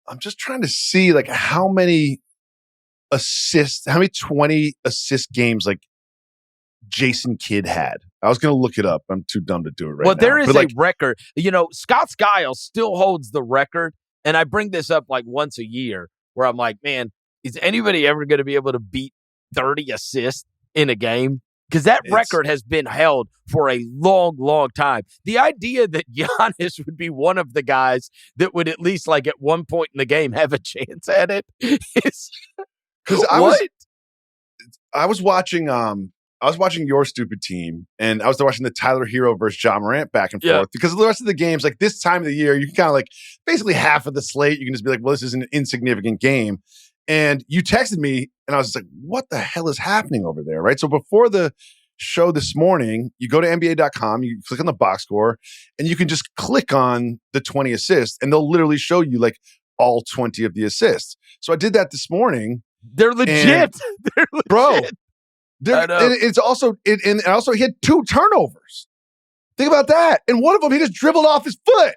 I'm just trying to see how many 20 assist games Jason Kidd had. I was going to look it up. I'm too dumb to do it right now. Well, there is a record. Scott Skiles still holds the record. And I bring this up once a year where I'm like, man, is anybody ever going to be able to beat 30 assists in a game? Because that record has been held for a long, long time. The idea that Giannis would be one of the guys that would at least at one point in the game have a chance at it is because I was watching your stupid team, and I was watching the Tyler Hero versus Ja Morant back and forth because the rest of the games, this time of the year, you can kind of basically half of the slate, you can just be well, this is an insignificant game. And you texted me, and I was just like, what the hell is happening over there, right? So before the show this morning, you go to NBA.com, you click on the box score, and you can just click on the 20 assists, and they'll literally show you all 20 of the assists. So I did that this morning. They're legit. They're legit. Bro. And also he had 2 turnovers. Think about that. And one of them, he just dribbled off his foot.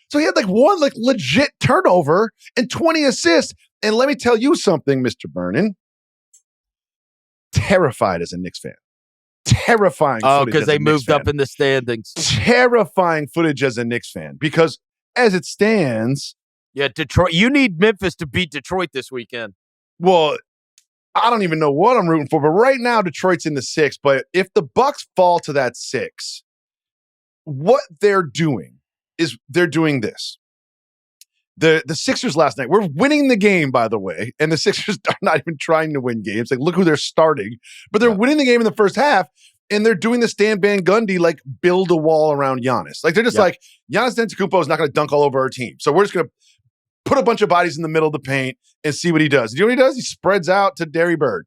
So he had one legit turnover and 20 assists. And let me tell you something, Mr. Vernon. Terrified as a Knicks fan. Terrifying. Oh, because they moved up in the standings. Terrifying footage as a Knicks fan. Because as it stands. Yeah, Detroit. You need Memphis to beat Detroit this weekend. Well, I don't even know what I'm rooting for. But right now, Detroit's in the 6. But if the Bucks fall to that 6, what they're doing is they're doing this. The Sixers last night, we're winning the game, by the way, and the Sixers are not even trying to win games. Look who they're starting, but they're winning the game in the first half, and they're doing the Stan Van Gundy, build a wall around Giannis. They're just Giannis Antetokounmpo is not going to dunk all over our team, so we're just going to put a bunch of bodies in the middle of the paint and see what he does. You know what he does? He spreads out to Derry Bird.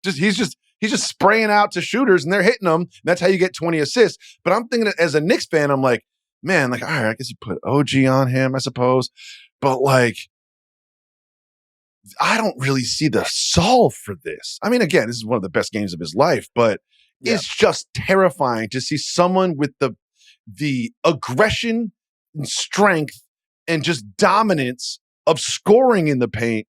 He's He's just spraying out to shooters and they're hitting them. That's how you get 20 assists. But I'm thinking as a Knicks fan, I'm like, man, like, all right, I guess you put OG on him, I suppose. But like, I don't really see the solve for this. I mean, again, this is one of the best games of his life, but it's just terrifying to see someone with the aggression and strength and just dominance of scoring in the paint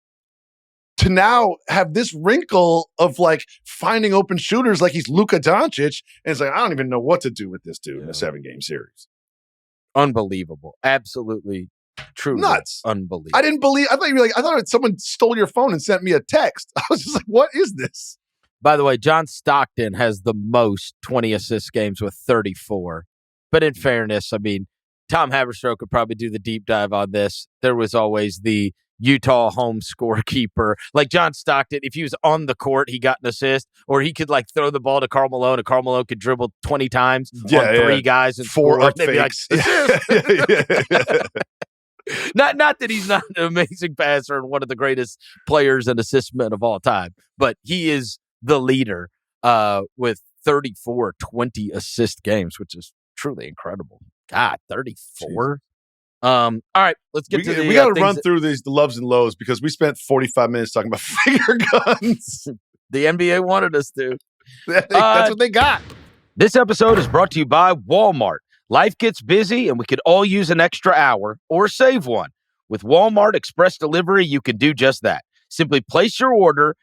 to now have this wrinkle of like finding open shooters like he's Luka Doncic. And it's like, I don't even know what to do with this dude in a 7-game series. Unbelievable. Absolutely. Truly nuts. Unbelievable. I thought someone stole your phone and sent me a text. I was just like, what is this? By the way, John Stockton has the most 20 assist games with 34. But in fairness, I mean, Tom Haberstroh could probably do the deep dive on this. There was always the Utah home scorekeeper. Like John Stockton, if he was on the court, he got an assist, or he could like throw the ball to Karl Malone, and Karl Malone could dribble 20 times on 3 guys and 4 up and they'd be like, Not that he's not an amazing passer and one of the greatest players and assist men of all time, but he is the leader with 34 20 assist games, which is truly incredible. God, 34. All right, let's get to the we got to run through the loves and lows because we spent 45 minutes talking about finger guns. The NBA wanted us to. That's what they got. This episode is brought to you by Walmart. Life gets busy, and we could all use an extra hour or save one. With Walmart Express Delivery, you can do just that. Simply place your order.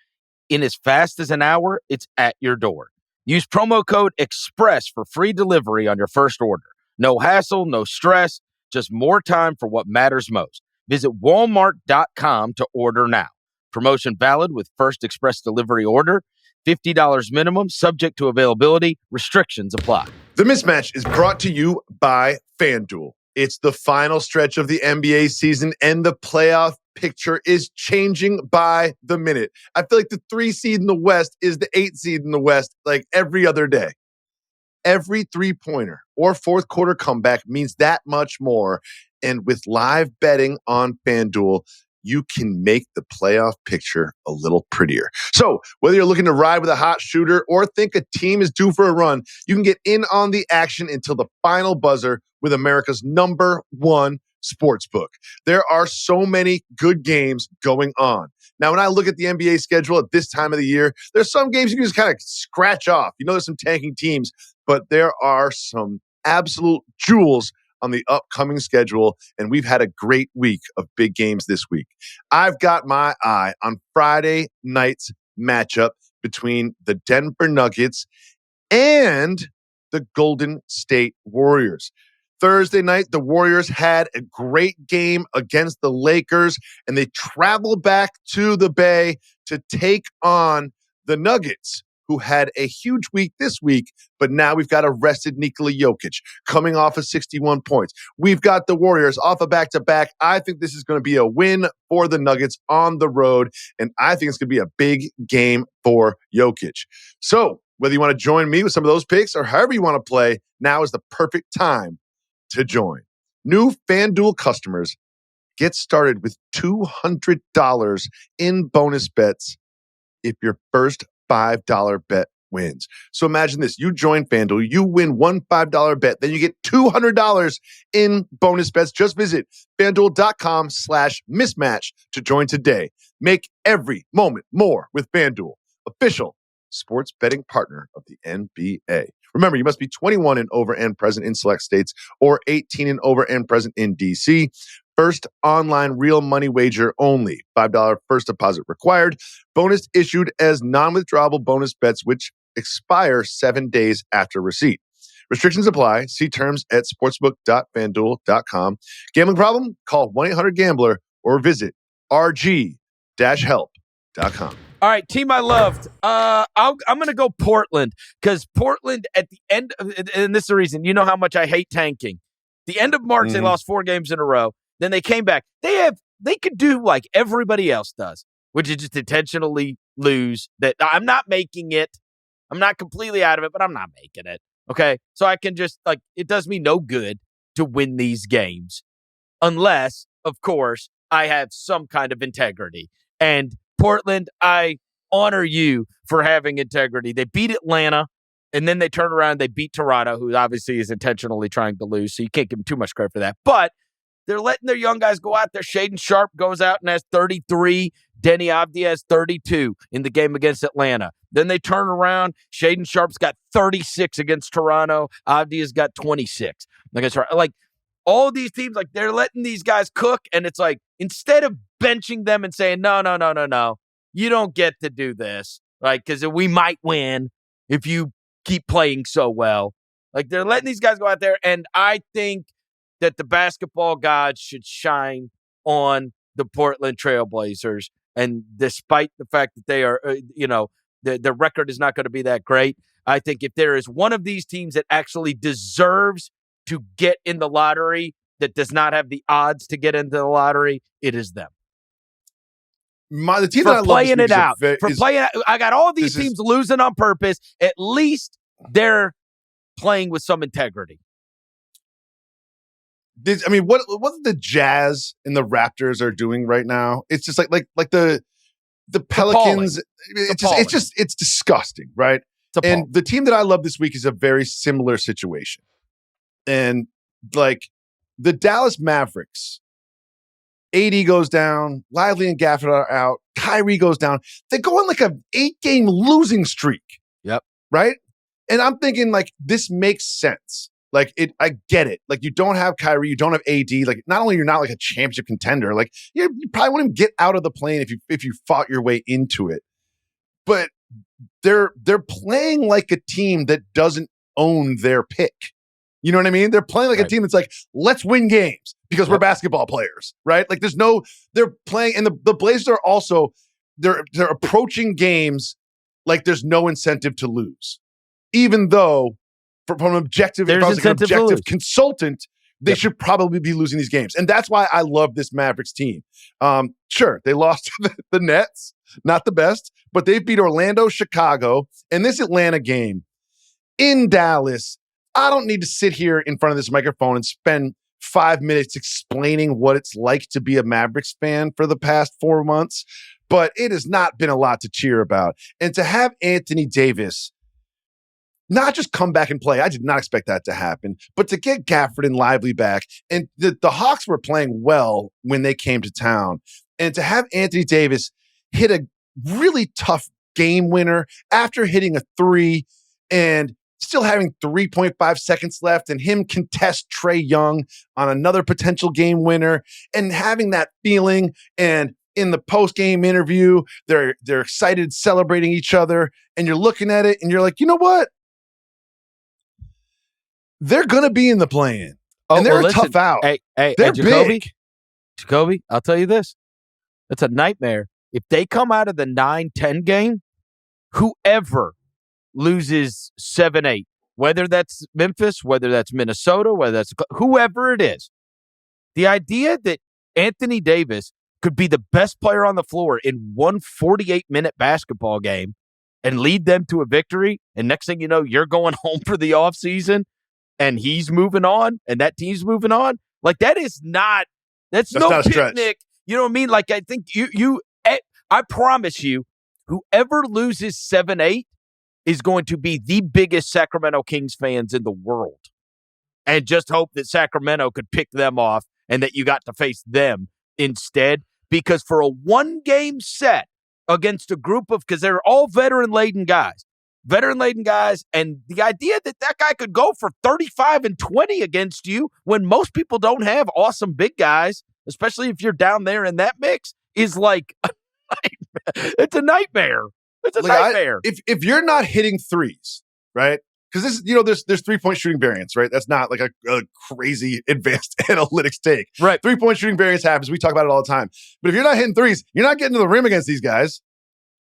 In as fast as an hour, it's at your door. Use promo code EXPRESS for free delivery on your first order. No hassle, no stress, just more time for what matters most. Visit walmart.com to order now. Promotion valid with first express delivery order. $50 minimum, subject to availability. Restrictions apply. The Mismatch is brought to you by FanDuel. It's the final stretch of the NBA season, and the playoff picture is changing by the minute. I feel like the 3 seed in the West is the 8 seed in the West, like every other day. Every 3-pointer or fourth quarter comeback means that much more. And with live betting on FanDuel, you can make the playoff picture a little prettier. So whether you're looking to ride with a hot shooter or think a team is due for a run, you can get in on the action until the final buzzer with America's #1 sportsbook. There are so many good games going on. Now, when I look at the NBA schedule at this time of the year, there's some games you can just kind of scratch off. You know, there's some tanking teams, but there are some absolute jewels on the upcoming schedule, and we've had a great week of big games this week. I've got my eye on Friday night's matchup between the Denver Nuggets and the Golden State Warriors. Thursday night, the Warriors had a great game against the Lakers, and they traveled back to the Bay to take on the Nuggets, who had a huge week this week, but now we've got a rested Nikola Jokic coming off of 61 points. We've got the Warriors off a back-to-back. I think this is going to be a win for the Nuggets on the road, and I think it's going to be a big game for Jokic. So whether you want to join me with some of those picks or however you want to play, now is the perfect time to join. New FanDuel customers get started with $200 in bonus bets if your first $5 bet wins. So imagine this. You join FanDuel, you win one $5 bet, then you get $200 in bonus bets. Just visit FanDuel.com/mismatch to join today. Make every moment more with FanDuel, official sports betting partner of the NBA. Remember, you must be 21 and over and present in select states or 18 and over and present in D.C. First online real money wager only. $5 first deposit required. Bonus issued as non-withdrawable bonus bets which expire 7 days after receipt. Restrictions apply. See terms at sportsbook.fanduel.com. Gambling problem? Call 1-800-GAMBLER or visit rg-help.com. All right, team I loved. I'm going to go Portland because Portland at the end of, and this is the reason, you know how much I hate tanking. The end of March, they lost 4 games in a row. Then they came back. They could do like everybody else does, which is just intentionally lose. That I'm not making it. I'm not completely out of it, but I'm not making it. Okay, so I can just like it does me no good to win these games unless, of course, I have some kind of integrity. And Portland, I honor you for having integrity. They beat Atlanta, and then they turn around and they beat Toronto, who obviously is intentionally trying to lose, so you can't give them too much credit for that. But they're letting their young guys go out there. Shaedon Sharpe goes out and has 33. Denny Avdia has 32 in the game against Atlanta. Then they turn around. Shaedon Sharpe's got 36 against Toronto. Avdia's got 26. Like all these teams, like they're letting these guys cook, and it's like instead of benching them and saying, no, you don't get to do this, right? Because we might win if you keep playing so well. Like they're letting these guys go out there, and I think that the basketball gods should shine on the Portland Trailblazers. And despite the fact that they are, their record is not going to be that great, I think if there is one of these teams that actually deserves to get in the lottery that does not have the odds to get into the lottery, it is them. The team for that I playing love it out. I got all these teams losing on purpose. At least they're playing with some integrity. What the Jazz and the Raptors are doing right now, it's just like the Pelicans. It's disgusting, right? And the team that I love this week is a very similar situation. And like the Dallas Mavericks, AD goes down, Lively and Gafford are out, Kyrie goes down. They go on like a 8-game losing streak. Yep. Right? And I'm thinking like this makes sense. Like I get it. Like you don't have Kyrie, you don't have AD. Like not only you're not like a championship contender, like you probably wouldn't get out of the plane if you fought your way into it. But they're playing like a team that doesn't own their pick. You know what I mean? They're playing like a team that's like, let's win games because we're basketball players, right? Like they're playing, and the Blazers are also they're approaching games like there's no incentive to lose, even though. From an objective, if I was like an objective consultant, they should probably be losing these games. And that's why I love this Mavericks team. Sure, they lost to the Nets, not the best, but they beat Orlando, Chicago, and this Atlanta game in Dallas. I don't need to sit here in front of this microphone and spend 5 minutes explaining what it's like to be a Mavericks fan for the past 4 months, but it has not been a lot to cheer about. And to have Anthony Davis not just come back and play. I did not expect that to happen. But to get Gafford and Lively back, and the Hawks were playing well when they came to town, and to have Anthony Davis hit a really tough game winner after hitting a 3 and still having 3.5 seconds left, and him contest Trae Young on another potential game winner, and having that feeling, and in the post-game interview, they're excited, celebrating each other, and you're looking at it, and you're like, you know what? They're going to be in the play-in. And they're a tough out. Hey, they're Jacoby, big. Jacoby, I'll tell you this. It's a nightmare. If they come out of the 9-10 game, whoever loses 7-8, whether that's Memphis, whether that's Minnesota, whether that's whoever it is, the idea that Anthony Davis could be the best player on the floor in one 48-minute basketball game and lead them to a victory, and next thing you know, you're going home for the offseason, and he's moving on, and that team's moving on. Like that's no not a picnic. stretch. You know what I mean? Like I think I promise you, whoever loses 7-8 is going to be the biggest Sacramento Kings fans in the world. And just hope that Sacramento could pick them off and that you got to face them instead. Because for a 1-game set against a group of, because they're all veteran-laden guys, and the idea that guy could go for 35 and 20 against you when most people don't have awesome big guys, especially if you're down there in that mix, is like it's a nightmare. It's a nightmare. If you're not hitting threes, right? Because this, there's 3-point shooting variance, right? That's not like a crazy advanced analytics take. Right. 3-point shooting variance happens. We talk about it all the time. But if you're not hitting threes, you're not getting to the rim against these guys.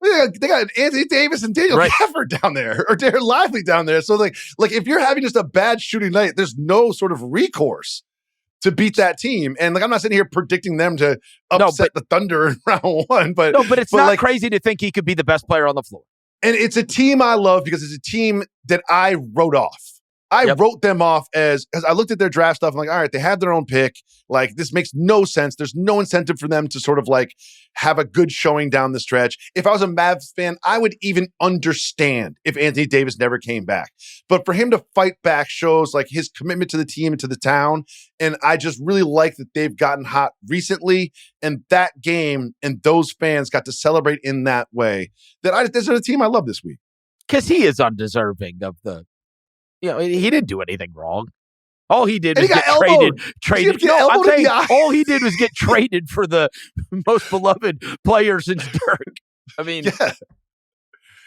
They got Anthony Davis and Daniel Gafford down there, or Darren Lively down there. So like if you're having just a bad shooting night, there's no sort of recourse to beat that team. And like I'm not sitting here predicting them to upset the Thunder in round 1, but it's not crazy to think he could be the best player on the floor. And it's a team I love because it's a team that I wrote off. I wrote them off as I looked at their draft stuff. I'm like, all right, they have their own pick. Like, this makes no sense. There's no incentive for them to sort of like have a good showing down the stretch. If I was a Mavs fan, I would even understand if Anthony Davis never came back. But for him to fight back shows like his commitment to the team and to the town. And I just really like that they've gotten hot recently. And that game and those fans got to celebrate in that way. This is a team I love this week. Because he is undeserving of the, he didn't do anything wrong. All he did was get traded. No, I'm saying all he did was get traded for the most beloved player since Dirk. I mean, it's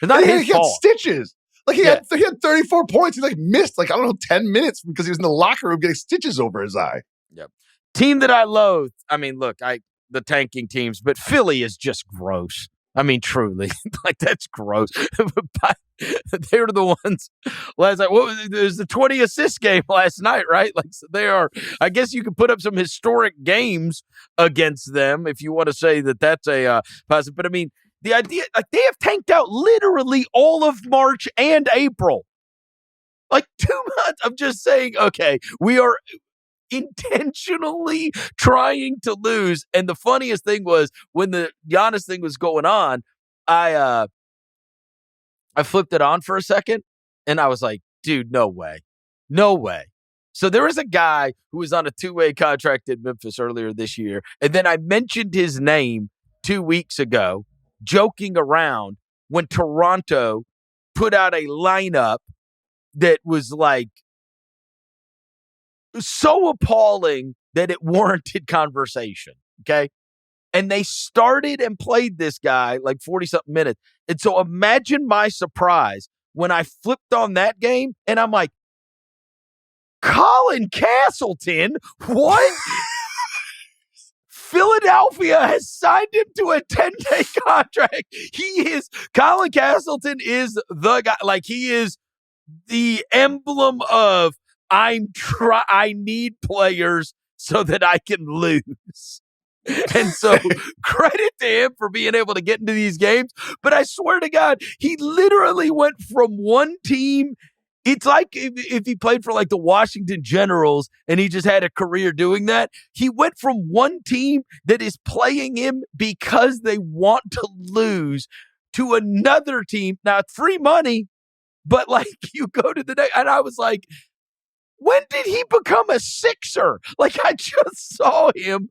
not his fault. He had stitches. Like he had 34 points. He like missed 10 minutes because he was in the locker room getting stitches over his eye. Yep. Team that I loathe. I mean, look, the tanking teams, but Philly is just gross. I mean, truly, like that's gross. They were the ones last night. It was the 20 assist game last night, right? Like so they are. I guess you could put up some historic games against them if you want to say that that's a positive. But I mean, the idea, like they have tanked out literally all of March and April. Like 2 months of just saying, okay, we are intentionally trying to lose. And the funniest thing was when the Giannis thing was going on, I flipped it on for a second and I was like, dude, no way. So there was a guy who was on a 2-way contract in Memphis earlier this year. And then I mentioned his name 2 weeks ago, joking around when Toronto put out a lineup that was like, so appalling that it warranted conversation, okay? And they started and played this guy like 40-something minutes. And so imagine my surprise when I flipped on that game and I'm like, Colin Castleton? What? Philadelphia has signed him to a 10-day contract. Colin Castleton is the guy. Like he is the emblem of I need players so that I can lose. And so credit to him for being able to get into these games. But I swear to God, he literally went from one team. It's like if he played for like the Washington Generals and he just had a career doing that. He went from one team that is playing him because they want to lose to another team. Now, it's free money, but like you go to the next, and I was like, when did he become a Sixer? Like, I just saw him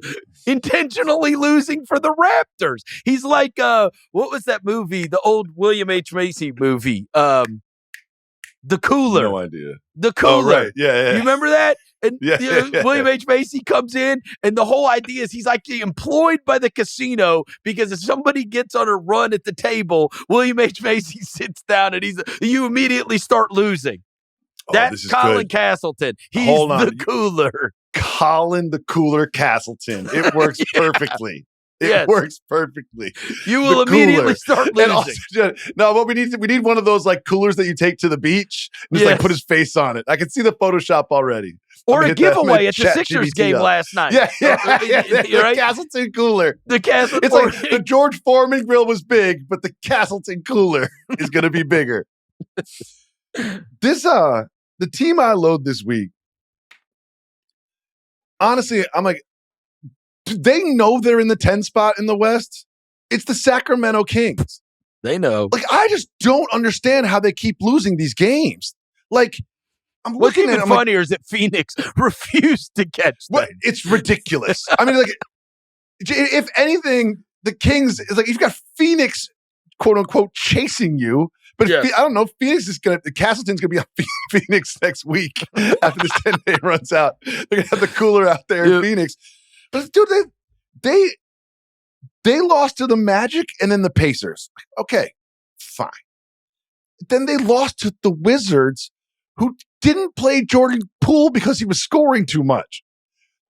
intentionally losing for the Raptors. He's like, what was that movie? The old William H. Macy movie. The Cooler. No idea. The Cooler. Oh, right. Yeah. You remember that? And yeah. William H. Macy comes in, and the whole idea is he's like employed by the casino because if somebody gets on a run at the table, William H. Macy sits down, and you immediately start losing. That's Colin good. Castleton. He's the Cooler. Colin the Cooler Castleton. It works perfectly. It works perfectly. You will immediately start losing. Also, no, what we need one of those like coolers that you take to the beach and just like put his face on it. I can see the Photoshop already. Or a giveaway at the Sixers game last night. Yeah. The right? Castleton Cooler. The Castleton. It's like the George Foreman grill was big, but the Castleton Cooler is going to be bigger. The team I load this week, honestly, I'm like, do they know they're in the 10 spot in the West? It's the Sacramento Kings. They know. Like, I just don't understand how they keep losing these games. Like, I'm What's looking even at it, funnier is that Phoenix refused to catch them. It's ridiculous. I mean, like, if anything, the Kings is like, you've got Phoenix, quote unquote, chasing you. But I don't know. Castleton's going to be on Phoenix next week after this 10-day runs out. They're going to have the Cooler out there in Phoenix. But dude, they lost to the Magic and then the Pacers. Okay, fine. Then they lost to the Wizards, who didn't play Jordan Poole because he was scoring too much.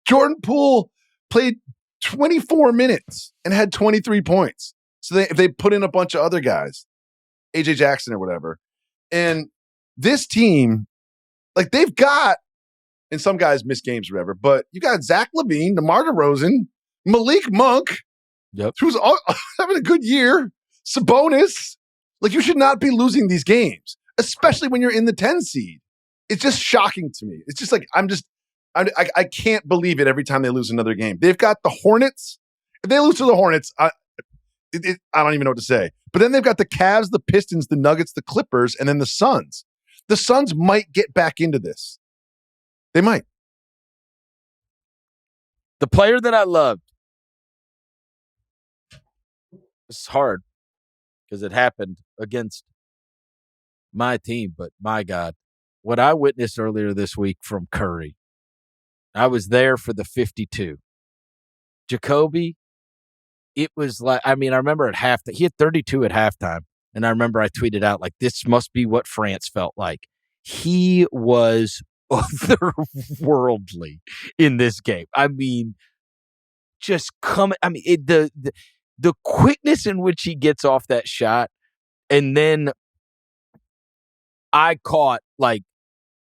Jordan Poole played 24 minutes and had 23 points. So they put in a bunch of other guys. AJ Jackson or whatever. And this team, like they've got, and some guys miss games or whatever, but you got Zach LaVine, DeMar DeRozan, Malik Monk, who's having a good year, Sabonis. Like you should not be losing these games, especially when you're in the 10 seed. it's just shocking to me. It's just like I can't believe it every time they lose another game. They've got the Hornets. If they lose to the Hornets, I don't even know what to say. But then they've got the Cavs, the Pistons, the Nuggets, the Clippers, and then the Suns. The Suns might get back into this. They might. The player that I loved, it's hard because it happened against my team, but my God, what I witnessed earlier this week from Curry, I was there for the 52. Jacoby, it was like, I remember at halftime, he had 32 at halftime. And I remember I tweeted out, like, this must be what France felt like. He was otherworldly in this game. Just coming. The quickness in which he gets off that shot. And then I caught, like,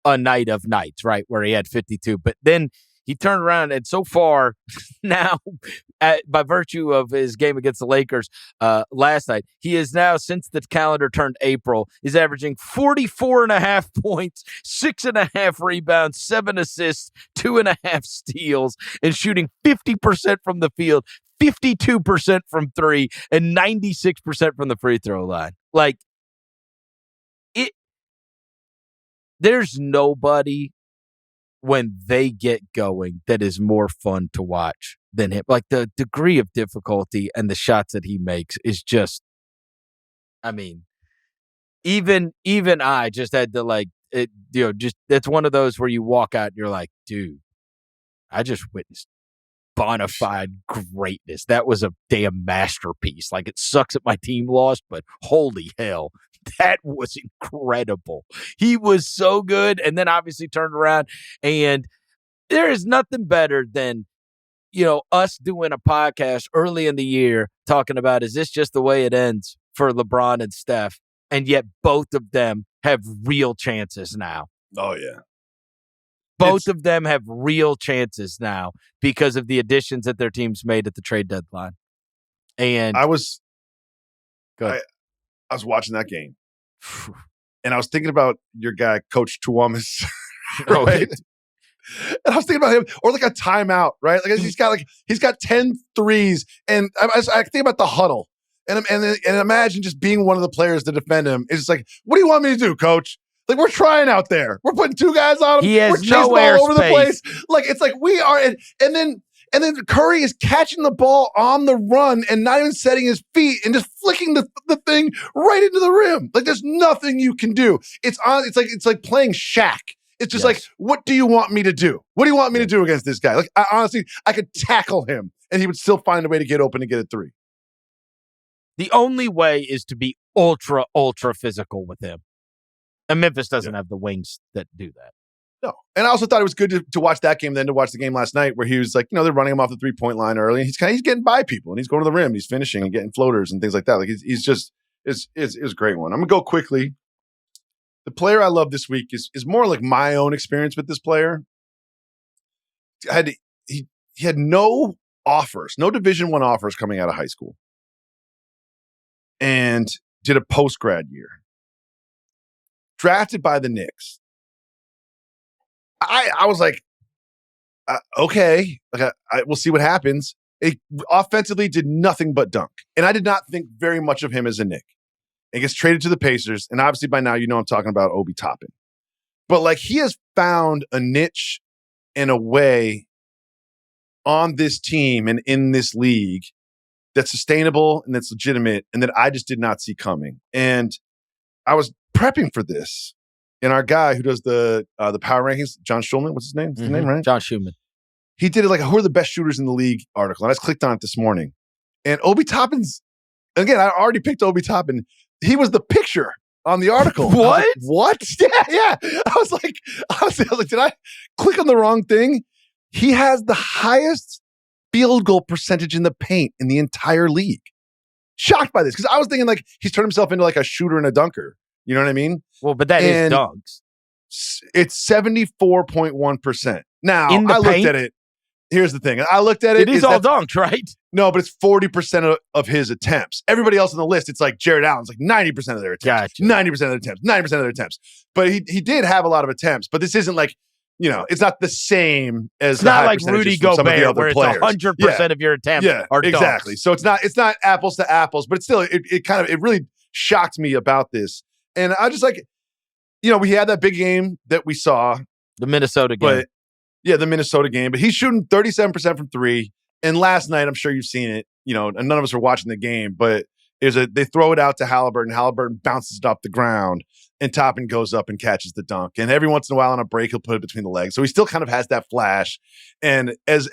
a night of nights, right, where he had 52. But then he turned around, and so far now, by virtue of his game against the Lakers last night, he is now, since the calendar turned April, is averaging 44.5 points, 6.5 rebounds, 7 assists, 2.5 steals, and shooting 50% from the field, 52% from three, and 96% from the free throw line. Like, there's nobody when they get going that is more fun to watch than him. Like, the degree of difficulty and the shots that he makes is just, even I just had to, like, just, it's one of those where you walk out and you're like, dude, I just witnessed bona fide greatness. That was a damn masterpiece. Like, it sucks that my team lost, but holy hell, that was incredible. He was so good, and then obviously turned around, and there is nothing better than, us doing a podcast early in the year talking about, is this just the way it ends for LeBron and Steph? And yet both of them have real chances now. Oh, yeah. Both of them have real chances now because of the additions that their teams made at the trade deadline. And I was watching that game, and I was thinking about your guy, Coach Tuamis, right? And I was thinking about him, or like a timeout, right? Like he's got 10 threes, and I think about the huddle, and imagine just being one of the players to defend him. It's just like, what do you want me to do, Coach? Like, we're trying out there. We're putting 2 guys on him. He has we're chasing no all over the space. place. Like, it's like we are, and then Curry is catching the ball on the run and not even setting his feet and just flicking the thing right into the rim. Like, there's nothing you can do. It's like playing Shaq. It's just like, what do you want me to do? What do you want me to do against this guy? Like, honestly, I could tackle him and he would still find a way to get open and get a 3. The only way is to be ultra, ultra physical with him. And Memphis doesn't have the wings that do that. No. And I also thought it was good to watch that game, then to watch the game last night where he was like, they're running him off the 3-point line early. And he's getting by people, and he's going to the rim. He's finishing and getting floaters and things like that. Like, he's just, it's a great one. I'm going to go quickly. The player I love this week is more like my own experience with this player. He had no offers, no Division I offers coming out of high school, and did a post-grad year. Drafted by the Knicks. I was like, okay, like we'll see what happens. He offensively did nothing but dunk. And I did not think very much of him as a Knick. He gets traded to the Pacers. And obviously by now, I'm talking about Obi Toppin. But like, he has found a niche and a way on this team and in this league that's sustainable and that's legitimate and that I just did not see coming. And I was prepping for this, and our guy who does the power rankings, John Schulman, what's his name? His name, right? John Schumann. He did it like, who are the best shooters in the league article. And I just clicked on it this morning. And Obi Toppin's, again, I already picked Obi Toppin. He was the picture on the article. What? Like, what? Yeah. I was like, did I click on the wrong thing? He has the highest field goal percentage in the paint in the entire league. Shocked by this, because I was thinking like he's turned himself into like a shooter and a dunker. You know what I mean? Well, but that is dunks. It's 74.1%. Now, In the I looked paint? at it. here's the thing. I looked at it. It is all dunks, right? No, but it's 40% of his attempts. Everybody else on the list, it's like Jared Allen's like 90% of their attempts. Gotcha. 90% of their attempts. 90% of their attempts. But he did have a lot of attempts. But this isn't like, it's not the same as it's not like Rudy Gobert, where it's 100% of your attempts are dunks. Exactly. So it's not apples to apples, but it's still it really shocked me about this. And I just like, we had that big game that we saw. The Minnesota game. The Minnesota game. But he's shooting 37% from three. And last night, I'm sure you've seen it, and none of us were watching the game, but they throw it out to Halliburton. Halliburton bounces it off the ground, and Toppin goes up and catches the dunk. And every once in a while on a break, he'll put it between the legs. So he still kind of has that flash. And as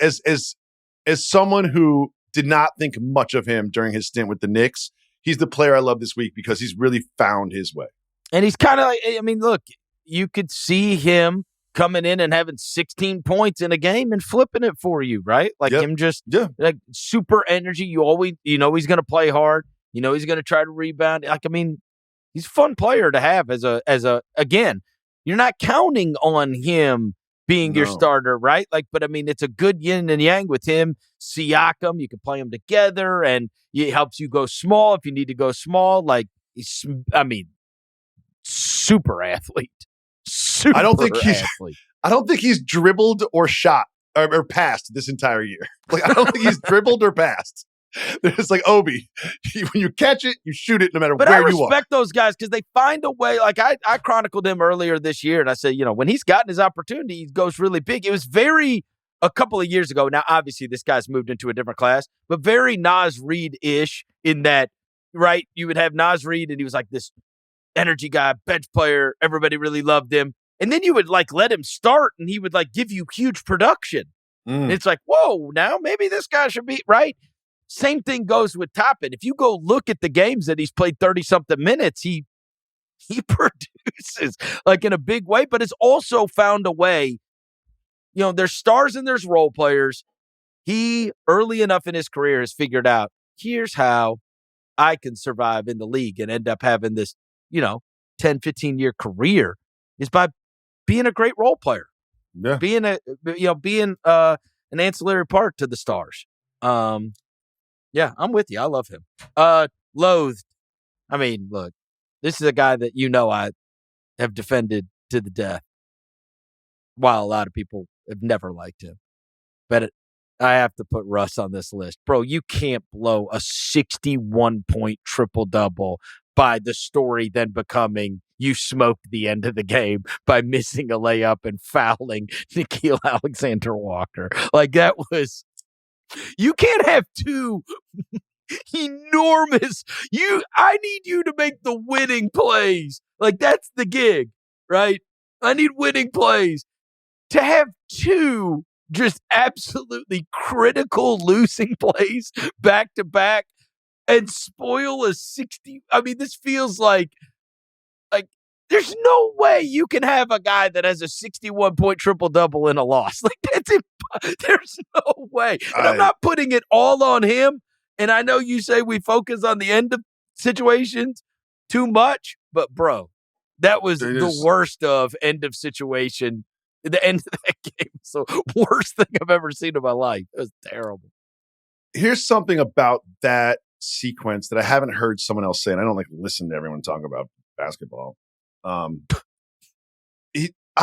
someone who did not think much of him during his stint with the Knicks, he's the player I love this week because he's really found his way. And he's kind of like, look, you could see him coming in and having 16 points in a game and flipping it for you, right? Like him just like super energy. You always, he's going to play hard. He's going to try to rebound. Like, he's a fun player to have again, you're not counting on him being your starter, right? Like, but it's a good yin and yang with him. Siakam, you can play them together and it helps you go small if you need to go small. Like, super athlete. I don't think he's dribbled or shot or passed this entire year. Like, I don't think he's dribbled or passed. It's like Obi. When you catch it, you shoot it no matter where you are. But I respect those guys because they find a way. Like, I chronicled him earlier this year, and I said, when he's gotten his opportunity, he goes really big. It was a couple of years ago. Now, obviously, this guy's moved into a different class, but very Naz Reid-ish in that, right? You would have Naz Reid, and he was like this energy guy, bench player. Everybody really loved him. And then you would like let him start and he would like give you huge production. And it's like, whoa, now maybe this guy should be right. Same thing goes with Toppin. If you go look at the games that he's played 30-something minutes, he produces like in a big way, but has also found a way. There's stars and there's role players. He, early enough in his career, has figured out, here's how I can survive in the league and end up having this, 10, 15-year career is by being a great role player, being an ancillary part to the stars. I'm with you. I love him. Loathed. Look, this is a guy that I have defended to the death, while a lot of people have never liked him. But I have to put Russ on this list. Bro, you can't blow a 61-point triple-double by the story then becoming you smoked the end of the game by missing a layup and fouling Nickeil Alexander-Walker. Like, that was... You can't have two enormous... I need you to make the winning plays. Like, that's the gig, right? I need winning plays. To have two just absolutely critical losing plays back to back and spoil a 60. This feels like there's no way you can have a guy that has a 61-point triple-double in a loss. Like, there's no way. And I'm not putting it all on him. And I know you say we focus on the end of situations too much, but bro, that was the worst of end of situation. The end of that game was the worst thing I've ever seen in my life. It was terrible. Here's something about that sequence that I haven't heard someone else say, and I don't listen to everyone talk about basketball. I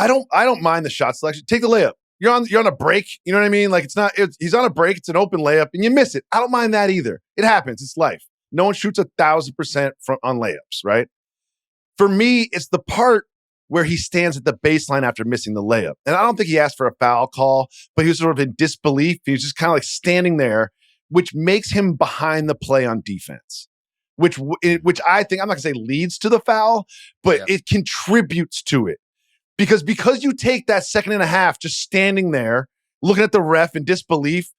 don't mind the shot selection. Take the layup. You're on a break. You know what I mean? Like, he's on a break. It's an open layup and you miss it. I don't mind that either. It happens. It's life. No one shoots 1,000% on layups, right? For me, it's the part where he stands at the baseline after missing the layup. And I don't think he asked for a foul call, but he was sort of in disbelief. He was just kind of like standing there, which makes him behind the play on defense. Which I think, I'm not going to say leads to the foul, but it contributes to it. Because you take that second and a half just standing there, looking at the ref in disbelief,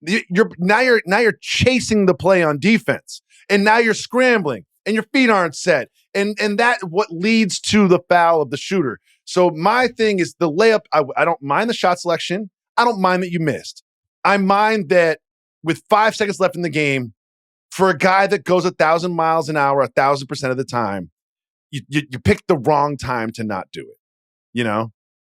you're chasing the play on defense. And now you're scrambling and your feet aren't set. And that what leads to the foul of the shooter. So my thing is the layup, I don't mind the shot selection. I don't mind that you missed. I mind that with 5 seconds left in the game, for a guy that goes 1,000 miles an hour 1,000% of the time, you picked the wrong time to not do it,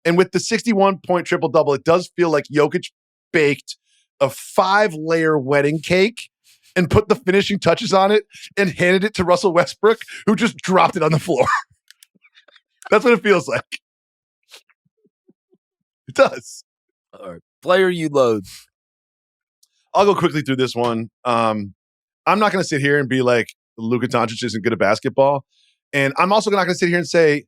And with the 61-point triple-double, it does feel like Jokic baked a 5-layer wedding cake and put the finishing touches on it and handed it to Russell Westbrook, who just dropped it on the floor. That's what it feels like. It does. All right. Player you loathe. I'll go quickly through this one. I'm not going to sit here and be like, Luka Doncic isn't good at basketball. And I'm also not going to sit here and say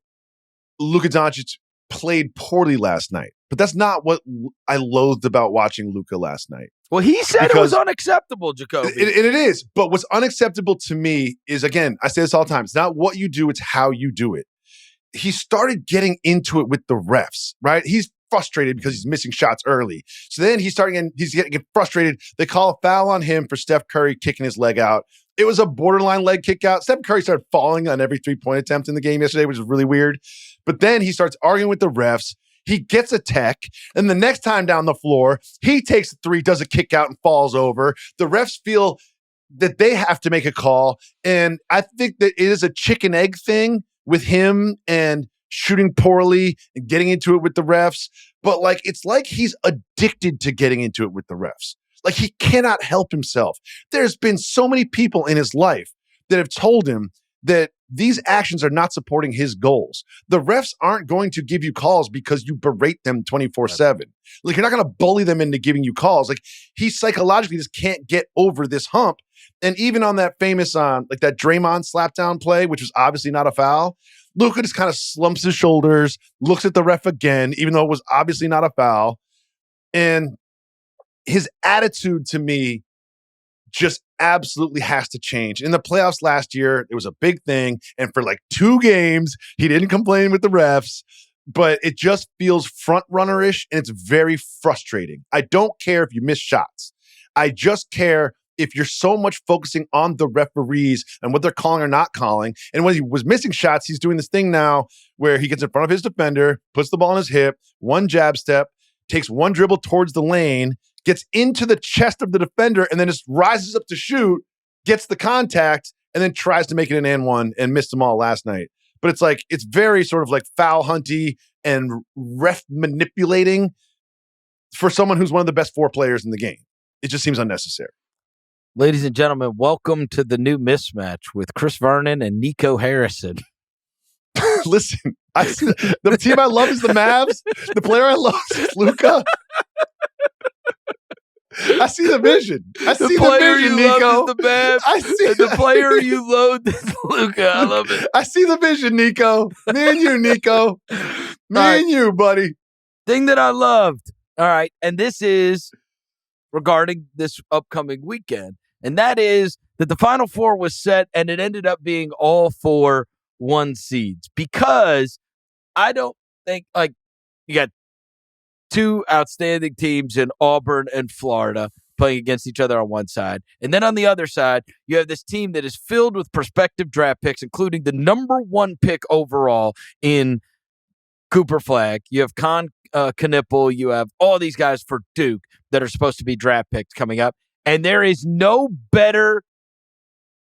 Luka Doncic played poorly last night. But that's not what I loathed about watching Luka last night. Well, he said it was unacceptable, Jacoby. It is. But what's unacceptable to me is, again, I say this all the time, it's not what you do, it's how you do it. He started getting into it with the refs, right? He's frustrated because he's missing shots early. So then he's getting frustrated. They call a foul on him for Steph Curry kicking his leg out. It was a borderline leg kick out. Steph Curry started falling on every 3-point attempt in the game yesterday, which is really weird. But then he starts arguing with the refs. He gets a tech, and the next time down the floor, he takes a three, does a kick out, and falls over. The refs feel that they have to make a call, and I think that it is a chicken egg thing with him and shooting poorly and getting into it with the refs. But it's like he's addicted to getting into it with the refs. Like he cannot help himself. There's been so many people in his life that have told him that these actions are not supporting his goals. The refs aren't going to give you calls because you berate them 24/7. Like you're not going to bully them into giving you calls. Like he psychologically just can't get over this hump. And even on that famous, that Draymond slapdown play, which was obviously not a foul, Luka just kind of slumps his shoulders, looks at the ref again, even though it was obviously not a foul. And his attitude to me just absolutely has to change. In the playoffs last year, it was a big thing. And for 2 games, he didn't complain with the refs, but it just feels front runner-ish and it's very frustrating. I don't care if you miss shots. I just care if you're so much focusing on the referees and what they're calling or not calling. And when he was missing shots, he's doing this thing now where he gets in front of his defender, puts the ball on his hip, one jab step, takes one dribble towards the lane, gets into the chest of the defender, and then just rises up to shoot, gets the contact, and then tries to make it an and one and missed them all last night. But it's very sort of foul hunty and ref manipulating for someone who's one of the best 4 players in the game. It just seems unnecessary. Ladies and gentlemen, welcome to the new Mismatch with Chris Vernon and Nico Harrison. Listen, the team I love is the Mavs. The player I love is Luka. I see the vision. I see the vision, Nico. The Mavs, I see the player you loathe is Luka. I love it. I see the vision, Nico. Me and you, Nico. Me and you, buddy. Thing that I loved. All right, and this is regarding this upcoming weekend, and that is that the Final Four was set, and it ended up being all 4 1 seeds because I don't think you got 2 outstanding teams in Auburn and Florida playing against each other on one side. And then on the other side, you have this team that is filled with prospective draft picks, including the number 1 pick overall in Cooper Flagg. You have Knipple. You have all these guys for Duke that are supposed to be draft picks coming up. And there is no better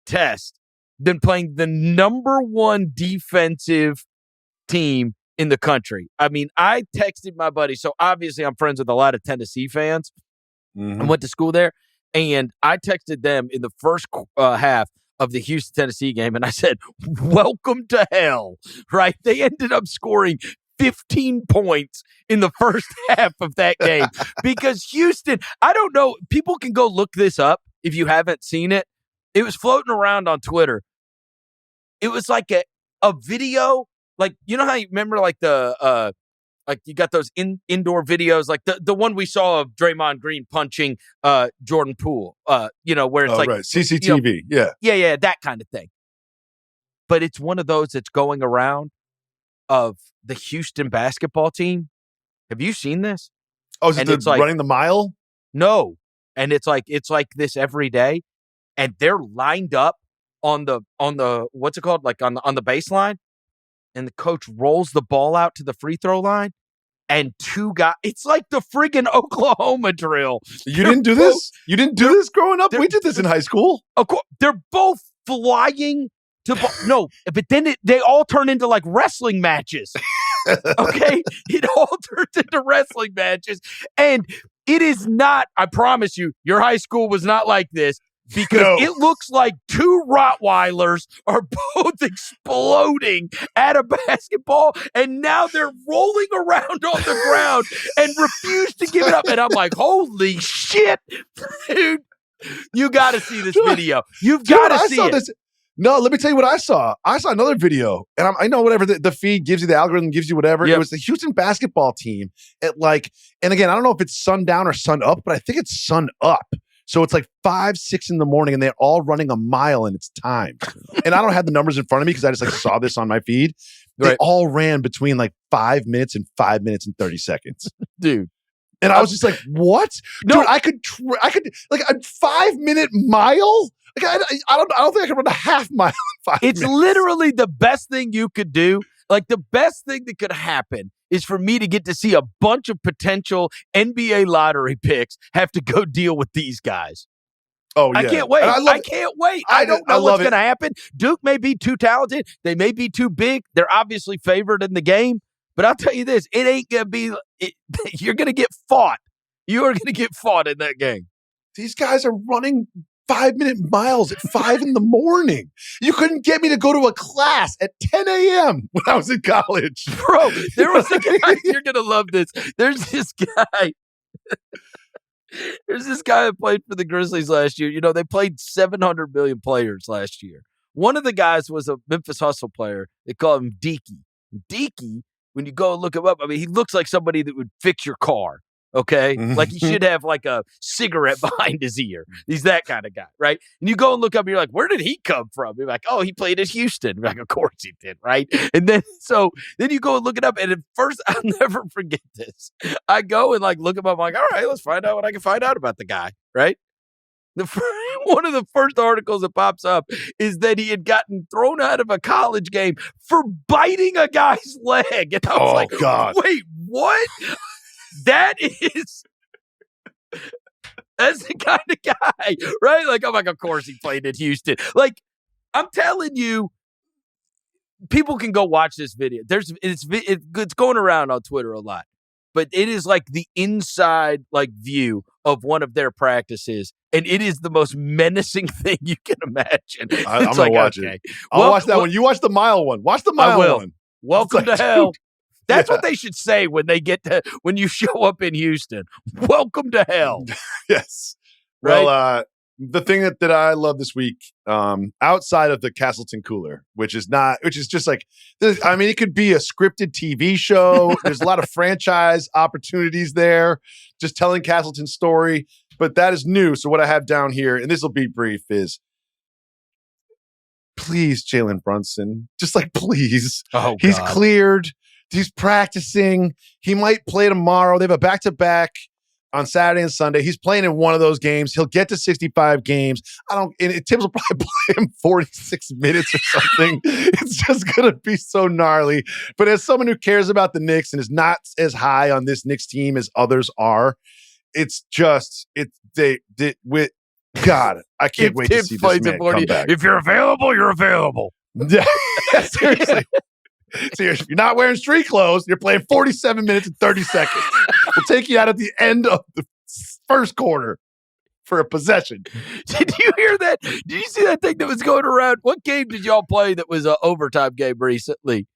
test than playing the number 1 defensive team in the country. I mean, I texted my buddy. So obviously I'm friends with a lot of Tennessee fans. I went to school there. And I texted them in the first half of the Houston-Tennessee game. And I said, welcome to hell, right? They ended up scoring 15 points in the first half of that game because Houston, I don't know. People can go look this up if you haven't seen it. It was floating around on Twitter. It was like a video. You know how you remember the you got those indoor videos, the one we saw of Draymond Green punching Jordan Poole, where it's right. CCTV. Yeah, that kind of thing. But it's one of those that's going around of the Houston basketball team. Have you seen this? Oh, is it running the mile? No. And it's like this every day. And they're lined up on the what's it called? On the baseline. And the coach rolls the ball out to the free throw line, and 2 guys. It's like the friggin' Oklahoma drill. You didn't do this? You didn't do this growing up? We did this in high school. Of course, they're both flying to no, but then they all turn into wrestling matches. Okay, it all turns into wrestling matches, and It is not, I promise you, your high school was not like this because it looks like two Rottweilers are both exploding at a basketball, and now they're rolling around on the ground and refuse to give it up. And I'm like, holy shit, dude. You got to see this video. You've got to see it. No, let me tell you what I saw. I saw another video, and I know whatever the feed gives you, the algorithm gives you whatever. Yep. It was the Houston basketball team at and again, I don't know if it's sundown or sun up, but I think it's sun up. So it's like 5, 6 in the morning, and they're all running a mile, and it's time. And I don't have the numbers in front of me because I just saw this on my feed. They all ran between 5 minutes and 5 minutes and 30 seconds, dude. And I was just like, "What, dude? I could like a 5-minute mile." I don't think I could run a half mile in 5 minutes. It's literally the best thing you could do. The best thing that could happen is for me to get to see a bunch of potential NBA lottery picks have to go deal with these guys. Oh, yeah. I can't wait. I can't wait. I don't know what's going to happen. Duke may be too talented. They may be too big. They're obviously favored in the game. But I'll tell you this, it ain't going to be – you're going to get fought. You are going to get fought in that game. These guys are running 5-minute miles at 5 in the morning. You couldn't get me to go to a class at 10 a.m. when I was in college. Bro, there was a guy, you're going to love this. There's this guy. There's this guy that played for the Grizzlies last year. You know, they played 700 million players last year. One of the guys was a Memphis Hustle player. They call him Deaky. Deaky, when you go and look him up, I mean, he looks like somebody that would fix your car. Okay? He should have a cigarette behind his ear. He's that kind of guy, right? And you go and look up and you're like, where did he come from? You're like, oh, he played at Houston. You're like, of course he did, right? And then you go and look it up. And at first, I'll never forget this. I go and look him up. I'm like, all right, let's find out what I can find out about the guy, right? One of the first articles that pops up is that he had gotten thrown out of a college game for biting a guy's leg. And I was like, God. Wait, what? That's the kind of guy, right? I'm like, of course he played at Houston. I'm telling you, people can go watch this video. It's going around on Twitter a lot, but it is the inside view of one of their practices, and it is the most menacing thing you can imagine. I'm gonna watch it. I'll watch that one. You watch the mile one. Watch the mile one. Welcome to hell. That's what they should say when you show up in Houston. Welcome to hell. Yes. Right? Well, the thing that I love this week, outside of the Castleton Cooler, which is just it could be a scripted TV show. There's a lot of franchise opportunities there, just telling Castleton's story. But that is new. So what I have down here, and this will be brief, is please, Jalen Brunson, just please. Oh, he's cleared. He's practicing. He might play tomorrow. They have a back-to-back on Saturday and Sunday. He's playing in one of those games. He'll get to 65 games. Tibbs will probably play him 46 minutes or something. It's just going to be so gnarly. But as someone who cares about the Knicks and is not as high on this Knicks team as others are, God, I can't wait to see this man come back. If you're available, you're available. Yeah, seriously. So if you're not wearing street clothes, you're playing 47 minutes and 30 seconds. We'll take you out at the end of the first quarter for a possession. Did you hear that? Did you see that thing that was going around? What game did y'all play that was an overtime game recently?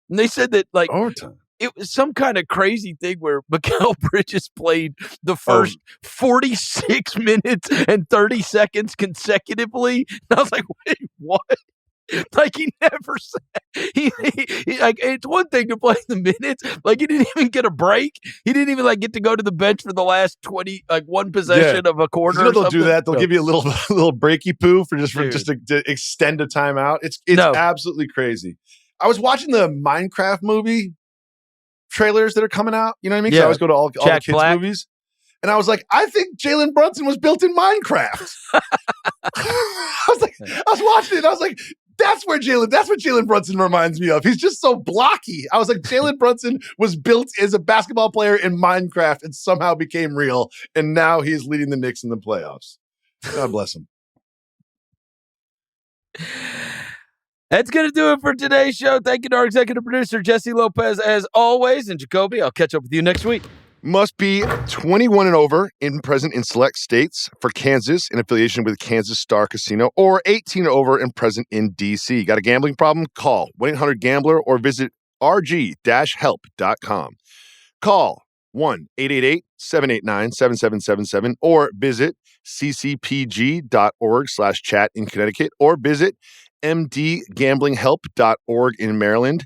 And they said that overtime. It was some kind of crazy thing where Mikal Bridges played the first 46 minutes and 30 seconds consecutively. And I was like, wait, what? He never said. It's one thing to play the minutes. He didn't even get a break. He didn't even get to go to the bench for the last 20, one possession of a quarter. They'll do that. They'll give you a little breaky poo for just to extend a timeout. It's absolutely crazy. I was watching the Minecraft movie trailers that are coming out. You know what I mean? 'Cause I always go to all the kids' movies. And I was like, I think Jalen Brunson was built in Minecraft. I was watching it. And I was like, that's what Jalen Brunson reminds me of. He's just so blocky. I was like, Jalen Brunson was built as a basketball player in Minecraft and somehow became real. And now he is leading the Knicks in the playoffs. God bless him. That's going to do it for today's show. Thank you to our executive producer, Jesse Lopez, as always. And Jacoby, I'll catch up with you next week. Must be 21 and over and present in select states. For Kansas, in affiliation with Kansas Star Casino, or 18 and over and present in D.C. Got a gambling problem? Call 1-800-GAMBLER or visit rg-help.com. Call 1-888-789-7777 or visit ccpg.org/chat in Connecticut or visit mdgamblinghelp.org in Maryland.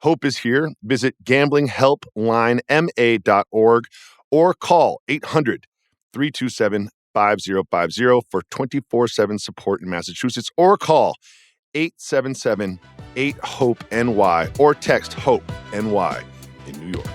Hope is here. Visit gamblinghelplinema.org or call 800-327-5050 for 24/7 support in Massachusetts, or call 877-8-HOPE-NY or text HOPE-NY in New York.